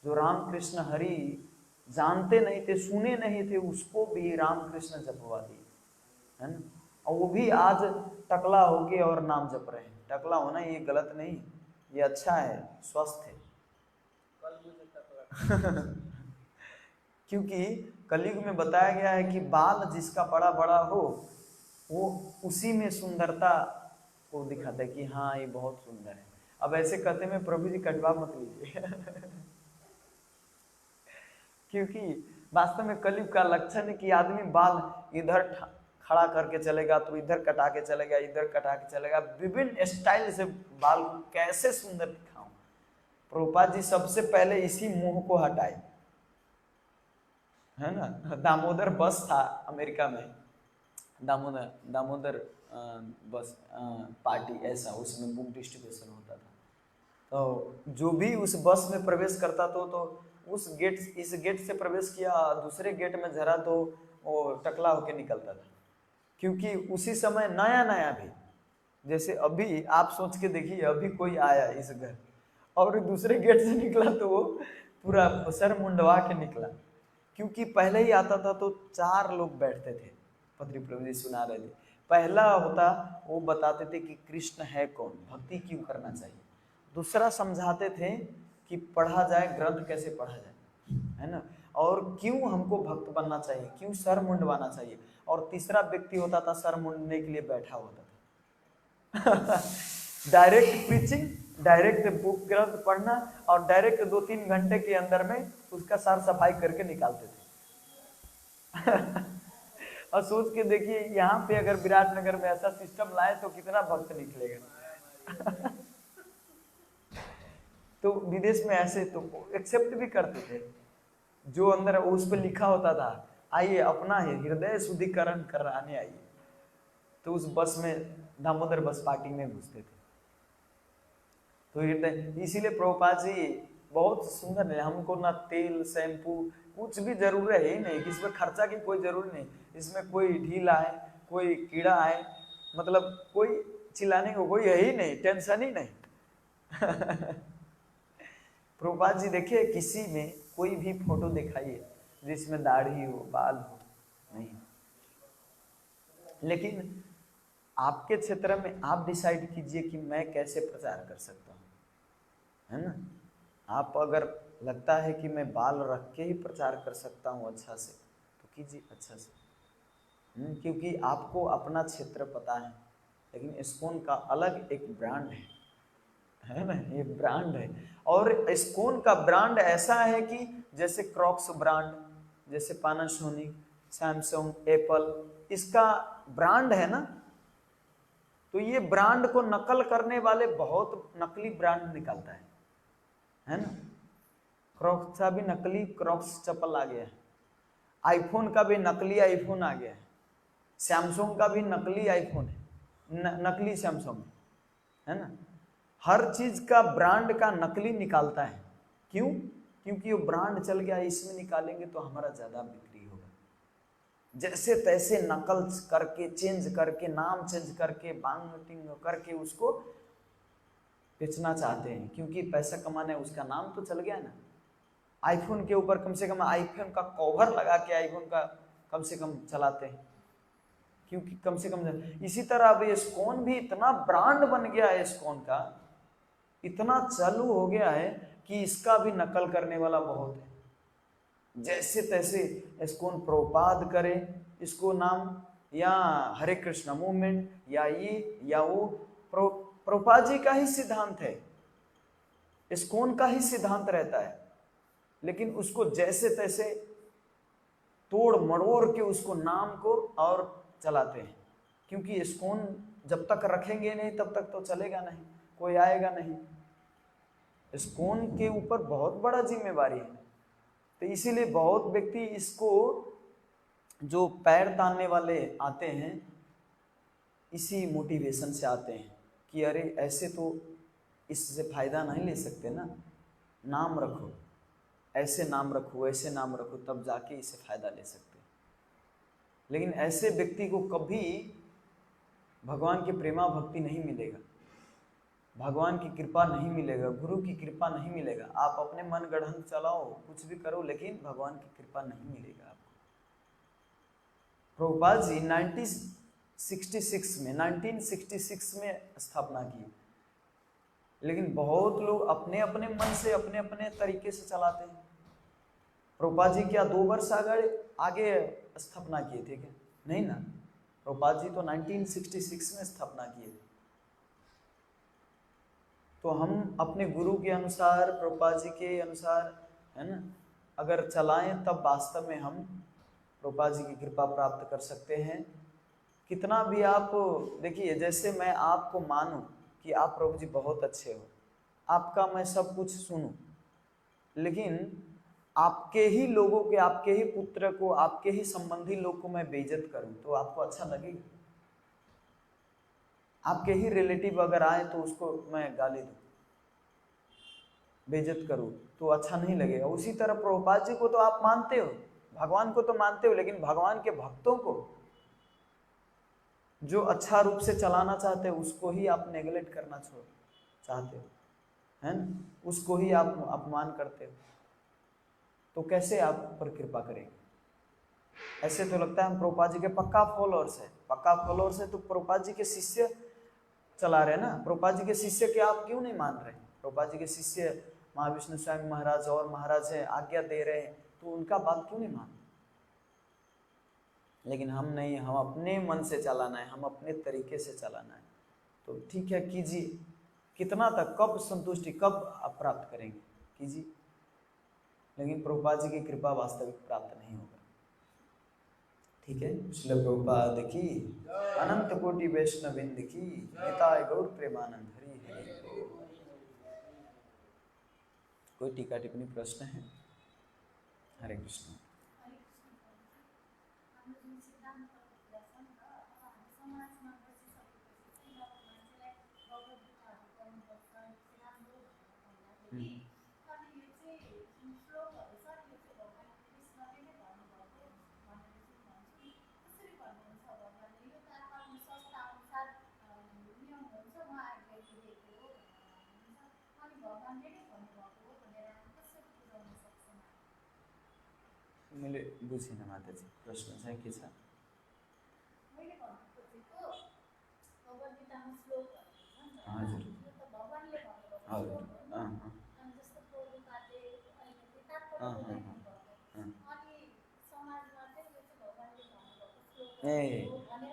जो रामकृष्ण हरि जानते नहीं थे, सुने नहीं थे, उसको भी रामकृष्ण जपवा दिए, है ना। और वो भी आज टकला हो गए और नाम जप रहे हैं। टकला होना ये गलत नहीं, ये अच्छा है, स्वस्थ है। क्योंकि कलयुग में बताया गया है कि बाल जिसका बड़ा बड़ा हो वो उसी में सुंदरता को दिखाता है कि हाँ ये बहुत सुंदर है। अब ऐसे कहते में प्रभु जी कटवा मत लीजिए क्योंकि वास्तव में कलयुग का लक्षण है कि आदमी बाल इधर खड़ा करके चलेगा तो इधर कटा के चलेगा, इधर कटा के चलेगा, विभिन्न स्टाइल से बाल कैसे सुंदर दिखाऊं। प्रभुपाद जी सबसे पहले इसी मुंह को हटाए, है ना। दामोदर बस था अमेरिका में, दामोदर बस पार्टी ऐसा, उसमें बुक डिस्ट्रीब्यूशन होता था। तो जो भी उस बस में प्रवेश करता तो उस गेट, इस गेट से प्रवेश किया, दूसरे गेट में जरा तो वो टकला होके निकलता था। क्योंकि उसी समय नया नया भी, जैसे अभी आप सोच के देखिए, अभी कोई आया इस घर और दूसरे गेट से निकला तो वो पूरा सर मुंडवा के निकला, क्योंकि पहले ही आता था तो 4 लोग बैठते थे, पत्री प्रभु जी सुना रहे थे। पहला होता वो बताते थे कि कृष्ण है कौन, भक्ति क्यों करना चाहिए। दूसरा समझाते थे कि पढ़ा जाए, ग्रंथ कैसे पढ़ा जाए, है ना, और क्यों हमको भक्त बनना चाहिए, क्यों सर मुंडवाना चाहिए। और तीसरा व्यक्ति होता था सर मुंडने के लिए बैठा होता था। डायरेक्ट प्रीचिंग, डायरेक्ट बुक ग्रंथ पढ़ना और डायरेक्ट 2-3 घंटे के अंदर में उसका साफ सफाई करके निकालते थे। और सोच के देखिए यहाँ पे अगर विराटनगर में ऐसा सिस्टम लाए तो कितना भक्त निकलेगा। तो विदेश में ऐसे तो एक्सेप्ट भी करते थे, जो अंदर उस पर लिखा होता था आइए अपना ही हृदय शुद्धिकरण कराने आइए, तो उस बस में दामोदर बस पार्टी में घुसते थे। तो हृदय, इसीलिए प्रभुपाद जी बहुत सुंदर है। हमको ना तेल शैम्पू कुछ भी जरूर है ही नहीं, इसमें खर्चा की कोई जरूरत नहीं, इसमें कोई ढील आए, कोई कीड़ा आए, मतलब कोई चिल्लाने को कोई है ही नहीं, टेंशन ही नहीं। प्रभुपाद जी देखिए किसी में कोई भी फोटो दिखाइए जिसमें दाढ़ी हो, बाल हो, नहीं। लेकिन आपके क्षेत्र में आप डिसाइड कीजिए कि मैं कैसे प्रचार कर सकता हूँ, है ना। आप अगर लगता है कि मैं बाल रख के ही प्रचार कर सकता हूँ अच्छा से, तो कीजिए अच्छा से, क्योंकि आपको अपना क्षेत्र पता है। लेकिन इस्कॉन का अलग एक ब्रांड है ना, ये ब्रांड है। और इस्कॉन का ब्रांड ऐसा है कि जैसे क्रॉक्स ब्रांड, जैसे पानासोनिक, सैमसंग, एप्पल, इसका ब्रांड है ना, तो ये ब्रांड को नकल करने वाले बहुत नकली ब्रांड निकालता है ना। क्रॉक्स का भी नकली क्रॉक्स चप्पल आ गया है, आईफोन का भी नकली आईफोन आ गया है, सैमसंग का भी नकली आईफोन है, नकली सैमसंग है ना। हर चीज का ब्रांड का नकली निकालता है। क्यों? क्योंकि वो ब्रांड चल गया, इसमें निकालेंगे तो हमारा ज्यादा बिक्री होगा। जैसे तैसे नकल करके, चेंज करके, नाम चेंज करके, बांग करके उसको बेचना चाहते हैं, क्योंकि पैसा कमाना है। उसका नाम तो चल गया ना। आईफोन के ऊपर कम से कम आईफोन का कवर लगा के आईफोन का कम से कम चलाते हैं, क्योंकि कम से कम। इसी तरह अब इस्कॉन भी इतना ब्रांड बन गया है, इस्कॉन का इतना चालू हो गया है कि इसका भी नकल करने वाला बहुत है। जैसे तैसे इस्कॉन प्रभुपाद करे इसको नाम, या हरे कृष्ण मूवमेंट, या ये या वो, प्रभुपाद जी का ही सिद्धांत है, इस्कॉन का ही सिद्धांत रहता है। लेकिन उसको जैसे तैसे तोड़ मड़ोड़ के उसको नाम को और चलाते हैं, क्योंकि इस्कॉन जब तक रखेंगे नहीं तब तक तो चलेगा नहीं, कोई आएगा नहीं। इस्कॉन के ऊपर बहुत बड़ा जिम्मेवारी है। तो इसीलिए बहुत व्यक्ति इसको, जो पैर तानने वाले आते हैं, इसी मोटिवेशन से आते हैं कि अरे ऐसे तो इससे फायदा नहीं ले सकते ना, नाम रखो, ऐसे नाम रखो, ऐसे नाम रखो, तब जाके इससे फायदा ले सकते। लेकिन ऐसे व्यक्ति को कभी भगवान की प्रेमा भक्ति नहीं मिलेगा, भगवान की कृपा नहीं मिलेगा, गुरु की कृपा नहीं मिलेगा। आप अपने मन गढ़ंत चलाओ, कुछ भी करो, लेकिन भगवान की कृपा नहीं मिलेगा आपको। प्रभुपाद जी 1966 में स्थापना की, लेकिन बहुत लोग अपने अपने मन से, अपने अपने तरीके से चलाते हैं। प्रभुपाद जी क्या 2 वर्ष आगे स्थापना किए थे क्या? नहीं ना, प्रभुपाद जी तो 1966 में स्थापना किए थे। तो हम अपने गुरु के अनुसार, प्रभुपाद जी के अनुसार, है ना, अगर चलाएं तब वास्तव में हम प्रभुपाद जी की कृपा प्राप्त कर सकते हैं। कितना भी आप देखिए, जैसे मैं आपको मानूं कि आप प्रभु जी बहुत अच्छे हो, आपका मैं सब कुछ सुनूं, लेकिन आपके ही लोगों के, आपके ही पुत्र को, आपके ही संबंधी लोग को मैं बेइज्जत करूं तो आपको अच्छा लगेगा? आपके ही रिलेटिव अगर आए तो उसको मैं गाली दूं, बेइज्जत करूं, तो अच्छा नहीं लगेगा। उसी तरह प्रभुपाद जी को तो आप मानते हो, भगवान को तो मानते हो, लेकिन भगवान के भक्तों को जो अच्छा रूप से चलाना चाहते हो उसको ही आप नेगलेक्ट करना चाहते हो, है ना, उसको ही आप अपमान करते हो। तो कैसे आप पर कृपा करेंगे? ऐसे तो लगता है हम प्रभुपाद जी के पक्का फॉलोअर्स है। पक्का फॉलोअर्स है तो प्रभुपाद जी के शिष्य चला रहे ना। प्रभुपाद जी के शिष्य के आप क्यों नहीं मान रहे? प्रभुपाद जी के शिष्य महाविष्णु स्वामी महाराज और महाराज है, आज्ञा दे रहे हैं, तो उनका बात क्यों नहीं मान? लेकिन हम नहीं, हम अपने मन से चलाना है, हम अपने तरीके से चलाना है। तो ठीक है, कीजिए। कितना तक, कब संतुष्टि, कब आप प्राप्त करेंगे? कीजिए, लेकिन प्रभुपाद जी की कृपा वास्तविक प्राप्त नहीं होगा। ठीक है, इसलिए प्रभुपाद की अनंत कोटि वैष्णविंद की निताय गौर प्रेमानंद हरि हरि। कोई टीका टिप्पणी प्रश्न है? हरे कृष्ण। मैले बुझिनँ माताजी, प्रश्न चाहिँ के छ? हजुर हजुर ए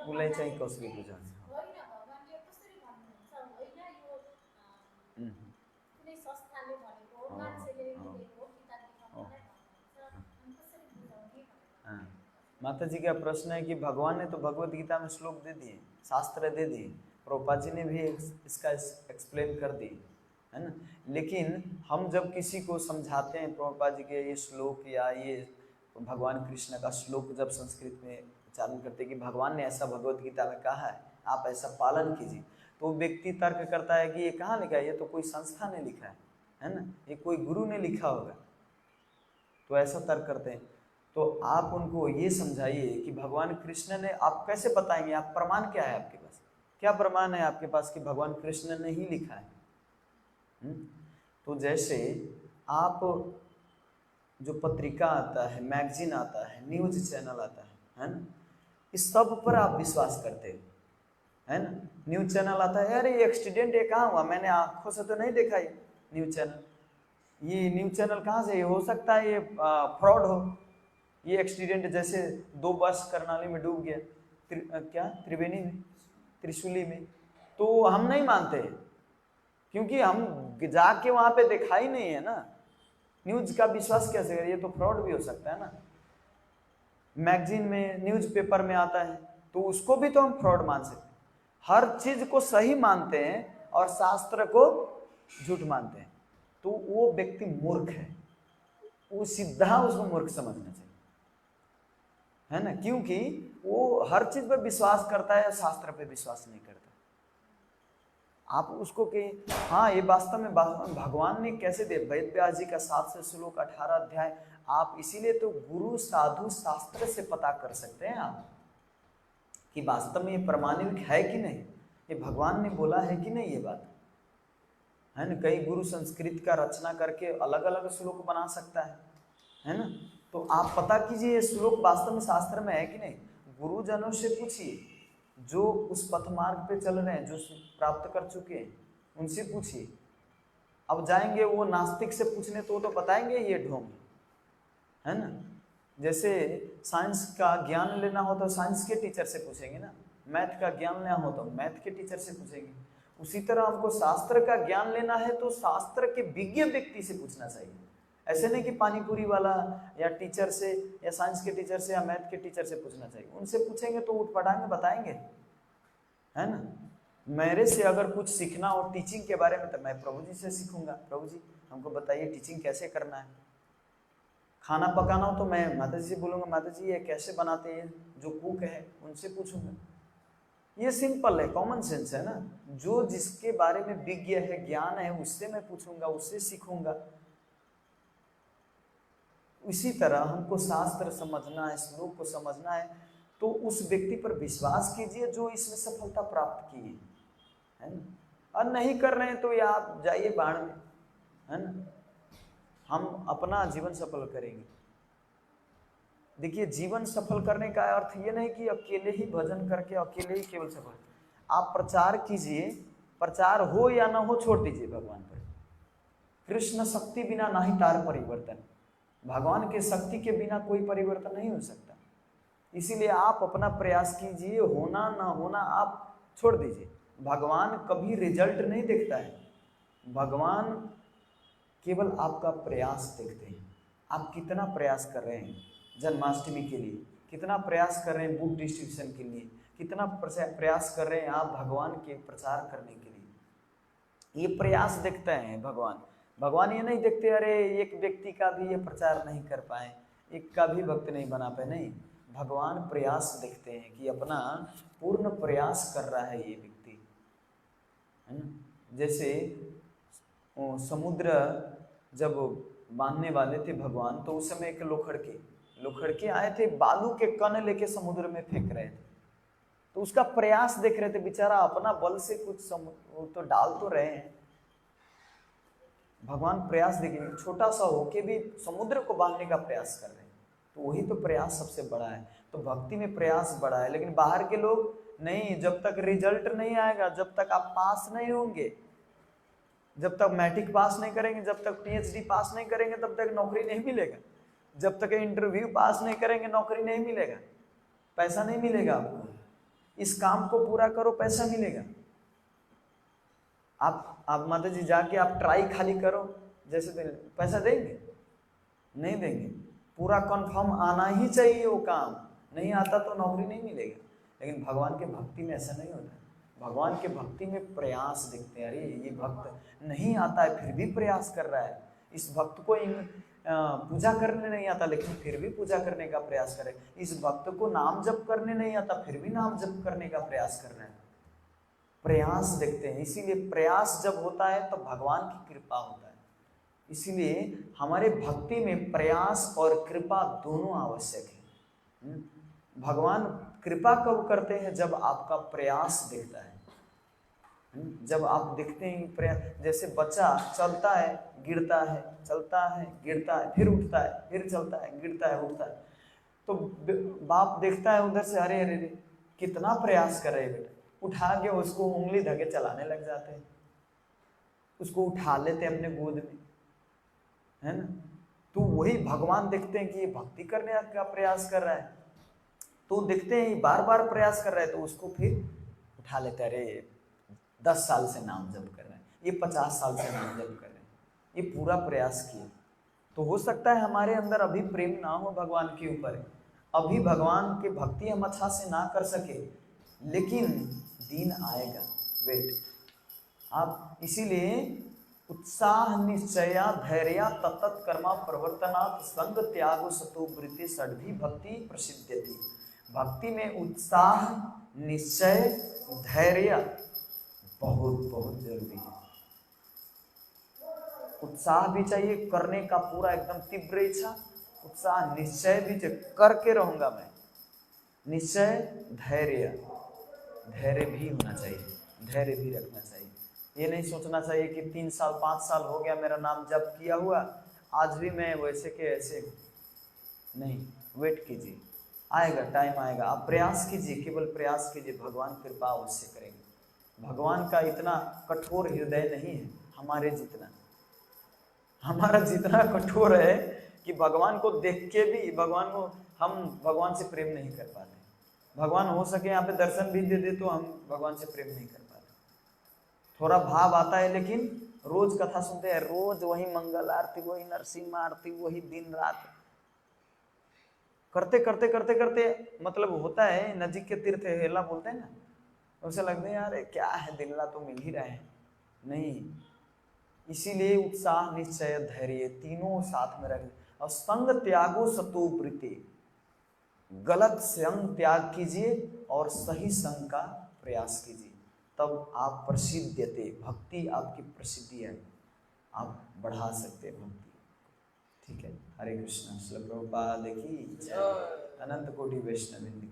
उसलाई चाहिँ कसरी बुझाउने? माता जी का प्रश्न है कि भगवान ने तो भगवत गीता में श्लोक दे दिए, शास्त्र दे दिए, प्रभुपाद जी ने भी इसका एक्सप्लेन कर दी, है ना। लेकिन हम जब किसी को समझाते हैं प्रभुपाद जी के ये श्लोक या ये भगवान कृष्ण का श्लोक जब संस्कृत में उच्चारण करते हैं कि भगवान ने ऐसा भगवत गीता में कहा है, आप ऐसा पालन कीजिए, तो व्यक्ति तर्क करता है कि ये कहाँ लिखा है, ये तो कोई संस्था ने लिखा है ना, ये कोई गुरु ने लिखा होगा, तो ऐसा तर्क करते हैं। तो आप उनको ये समझाइए कि भगवान कृष्ण ने, आप कैसे बताएंगे, आप प्रमाण क्या है आपके पास, क्या प्रमाण है आपके पास कि भगवान कृष्ण ने ही लिखा है? तो जैसे आप जो पत्रिका आता है, मैगजीन आता है, न्यूज चैनल आता है ना, इस सब पर आप विश्वास करते हो, है ना। न्यूज चैनल आता है, अरे ये एक्सीडेंट ये कहाँ हुआ, मैंने आंखों से तो नहीं देखा ये न्यूज चैनल, ये न्यूज चैनल कहाँ से, ये हो सकता है ये फ्रॉड हो, ये एक्सीडेंट जैसे 2 बस करनाली में डूब गया, क्या त्रिवेणी में, त्रिशूली में, तो हम नहीं मानते क्योंकि हम जाके वहां पे देखा ही नहीं है ना। न्यूज का विश्वास कैसे करें, ये तो फ्रॉड भी हो सकता है ना। मैगजीन में, न्यूज पेपर में आता है तो उसको भी तो हम फ्रॉड मान सकते हैं। हर चीज को सही मानते हैं और शास्त्र को झूठ मानते हैं, तो वो व्यक्ति मूर्ख है, वो सीधा उसको मूर्ख समझना चाहिए, है ना, क्योंकि वो हर चीज पे विश्वास करता है, शास्त्र पे विश्वास नहीं करता। आप उसको कि हाँ ये वास्तव में भगवान ने कैसे दे, वेद व्यास जी का 7 से श्लोक 18 अध्याय, आप इसीलिए तो गुरु साधु शास्त्र से पता कर सकते हैं आप कि वास्तव में ये प्रमाणित है कि नहीं, ये भगवान ने बोला है कि नहीं, ये बात है ना। कई गुरु संस्कृत का रचना करके अलग अलग श्लोक बना सकता है ना। तो आप पता कीजिए ये श्लोक वास्तव में शास्त्र में है कि नहीं। गुरुजनों से पूछिए, जो उस पथ मार्ग पे चल रहे हैं, जो प्राप्त कर चुके हैं, उनसे पूछिए। अब जाएंगे वो नास्तिक से पूछने तो बताएंगे ये ढोंग, है ना। जैसे साइंस का ज्ञान लेना हो तो साइंस के टीचर से पूछेंगे ना, मैथ का ज्ञान लेना हो तो मैथ के टीचर से पूछेंगे। उसी तरह हमको शास्त्र का ज्ञान लेना है तो शास्त्र के विज्ञ व्यक्ति से पूछना चाहिए। ऐसे नहीं कि पानीपुरी वाला या टीचर से या साइंस के टीचर से या मैथ के टीचर से पूछना चाहिए। उनसे पूछेंगे तो उठ पटांगे बताएंगे, है ना। मेरे से अगर कुछ सीखना हो टीचिंग के बारे में तो मैं प्रभु जी से सीखूंगा, प्रभु जी हमको बताइए टीचिंग कैसे करना है। खाना पकाना हो तो मैं माता जी से बोलूँगा, माता जी ये कैसे बनाते हैं, जो कुक है उनसे पूछूंगा। ये सिंपल है, कॉमन सेंस है ना। जो जिसके बारे में विज्ञ है, ज्ञान है, उससे मैं पूछूंगा, उससे सीखूंगा। इसी तरह हमको शास्त्र समझना है, श्लोक को समझना है, तो उस व्यक्ति पर विश्वास कीजिए जो इसमें सफलता प्राप्त की है ना। और नहीं कर रहे हैं तो या आप जाइए बाढ़ में, है ना। हम अपना जीवन सफल करेंगे। देखिए जीवन सफल करने का अर्थ ये नहीं कि अकेले ही भजन करके अकेले ही केवल सफल, आप प्रचार कीजिए, प्रचार हो या ना हो छोड़ दीजिए भगवान पर। कृष्ण शक्ति बिना नहीं तार परिवर्तन, भगवान के शक्ति के बिना कोई परिवर्तन नहीं हो सकता। इसीलिए आप अपना प्रयास कीजिए, होना ना होना आप छोड़ दीजिए। भगवान कभी रिजल्ट नहीं देखता है, भगवान केवल आपका प्रयास देखते हैं। आप कितना प्रयास कर रहे हैं जन्माष्टमी के लिए, कितना प्रयास कर रहे हैं बुक डिस्ट्रीब्यूशन के लिए, कितना प्रयास कर रहे हैं आप भगवान के प्रचार करने के लिए। ये प्रयास देखते हैं भगवान। भगवान ये नहीं देखते अरे एक व्यक्ति का भी ये प्रचार नहीं कर पाए, एक का भी भक्त नहीं बना पाए, नहीं। भगवान प्रयास देखते हैं कि अपना पूर्ण प्रयास कर रहा है ये व्यक्ति, है ना। जैसे समुद्र जब बांधने वाले थे भगवान, तो उस समय एक लोखड़के आए थे, बालू के कण लेके समुद्र में फेंक रहे थे। तो उसका प्रयास देख रहे थे, बेचारा अपना बल से कुछ वो तो डाल तो रहे हैं। भगवान प्रयास देखेंगे, छोटा सा होके भी समुद्र को बांधने का प्रयास कर रहे हैं, तो वही तो प्रयास सबसे बड़ा है। तो भक्ति में प्रयास बड़ा है, लेकिन बाहर के लोग नहीं, जब तक रिजल्ट नहीं आएगा, जब तक आप पास नहीं होंगे, जब तक मैट्रिक पास नहीं करेंगे, जब तक PhD पास नहीं करेंगे, तब तक नौकरी नहीं मिलेगा। जब तक इंटरव्यू पास नहीं करेंगे नौकरी नहीं मिलेगा, पैसा नहीं मिलेगा आपको। इस काम को पूरा करो, पैसा मिलेगा। आप माता जी जाके आप ट्राई खाली करो, जैसे पैसा देंगे? नहीं देंगे। पूरा कंफर्म आना ही चाहिए वो काम, नहीं आता तो नौकरी नहीं मिलेगा। लेकिन भगवान के भक्ति में ऐसा नहीं होता। भगवान के भक्ति में प्रयास दिखते हैं। अरे ये भक्त नहीं आता है फिर भी प्रयास कर रहा है, इस भक्त को पूजा करने नहीं आता लेकिन फिर भी पूजा करने का प्रयास करे, इस भक्त को नाम जप करने नहीं आता फिर भी नाम जप करने का प्रयास कर रहा है। प्रयास देखते हैं। इसीलिए प्रयास जब होता है तो भगवान की कृपा होता है। इसीलिए हमारे भक्ति में प्रयास और कृपा दोनों आवश्यक है। भगवान कृपा कब करते हैं? जब आपका प्रयास दिखता है। जब आप देखते हैं प्रयास, जैसे बच्चा चलता है गिरता है, चलता है गिरता है, फिर उठता है, फिर चलता है गिरता है उठता है, तो बाप देखता है उधर से, अरे अरे कितना प्रयास कर रहे बेटा, उठा के उसको उंगली धके चलाने लग जाते हैं, उसको उठा लेते हैं अपने गोद में, है ना। तो वही भगवान देखते हैं कि ये भक्ति करने का प्रयास कर रहा है, तो देखते हैं बार बार प्रयास कर रहा है, तो उसको फिर उठा लेते हैं। अरे 10 साल से नाम जप कर रहे हैं, ये 50 साल से नाम जप कर रहे हैं, ये पूरा प्रयास किए। तो हो सकता है हमारे अंदर अभी प्रेम ना हो भगवान के ऊपर, अभी भगवान के भक्ति हम अच्छा से ना कर सके, लेकिन दिन आएगा, वेट आप। इसीलिए उत्साह निश्चया धैर्य तत्त कर्मा प्रवर्तनात् संग त्यागो सतो वृत्ति षड्भी भक्ति प्रसिद्ध्यति। भक्ति में उत्साह, निश्चय, धैर्य बहुत बहुत जरूरी है। उत्साह भी चाहिए करने का, पूरा एकदम तीव्र इच्छा, उत्साह, निश्चय भी करके रहूंगा मैं, निश्चय, धैर्य, धैर्य भी होना चाहिए, धैर्य भी रखना चाहिए। ये नहीं सोचना चाहिए कि 3 साल 5 साल हो गया मेरा नाम जप किया हुआ, आज भी मैं वैसे के ऐसे नहीं। वेट कीजिए, आएगा, टाइम आएगा। आप प्रयास कीजिए, केवल प्रयास कीजिए, भगवान कृपा अवश्य करेंगे। भगवान का इतना कठोर हृदय नहीं है हमारे जितना, हमारा जितना कठोर है कि भगवान को देख के भी हम भगवान से प्रेम नहीं कर पाते। भगवान हो सके यहाँ पे दर्शन भी दे दे तो हम भगवान से प्रेम नहीं कर पाते। थोड़ा भाव आता है, लेकिन रोज कथा सुनते हैं, रोज वही मंगल आरती, वही नरसिम्हा आरती, वही दिन रात करते करते करते करते, मतलब होता है नजीक के तीर्थ हेला बोलते हैं ना, उसे लगता है यार क्या है, दिन रात तो मिल ही रहे हैं, नहीं। इसीलिए उत्साह, निश्चय, धैर्य तीनों साथ में रखें। और संग त्यागो सतो प्रीति, गलत संग त्याग कीजिए और सही संग का प्रयास कीजिए, तब आप प्रसिद्धते, भक्ति आपकी प्रसिद्धि है, आप बढ़ा सकते हैं भक्ति। ठीक है, हरे कृष्ण। श्रील प्रभुपाद की जय, अनंत कोटि वैष्णव की